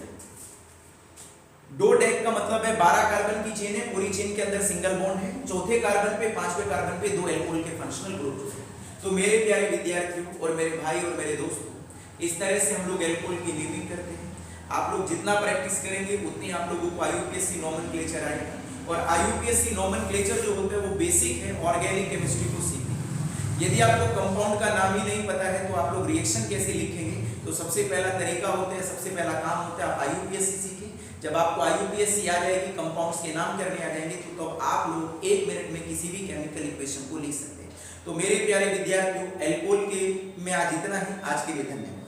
डो डेक का मतलब है 12 कार्बन की चेन है, पूरी चेन के अंदर सिंगल बॉन्ड है, चौथे कार्बन पे 5वें कार्बन पे 2 एल्कोहल के फंक्शनल ग्रुप है। तो मेरे प्यारे विद्यार्थियों और मेरे भाई और मेरे दोस्तों, इस तरह से हम लोग एल्कोहल की नीविंग करते हैं। आप लोग जितना प्रैक्टिस करेंगे उतनी आप लोगों को IUPAC नोमेनक्लेचर आएगा, और IUPAC नोमेनक्लेचर जो होता है वो बेसिक है ऑर्गेनिक केमिस्ट्री को सीखने। यदि आपको कंपाउंड का नाम ही नहीं पता है तो आप लोग रिएक्शन कैसे लिखेंगे, तो सबसे पहला तरीका होता है, सबसे पहला काम होता है आप IUPAC सीखें। जब आपको IUPAC आ जाएगी, कंपाउंड्स के नाम करने आ जाएंगे, तो आप लोग 1 मिनट में किसी भी केमिकल इक्वेशन को लिख सकते हैं। तो मेरे प्यारे विद्यार्थियों, एल्कोहल के में आज इतना ही। आज के लिए धन्यवाद।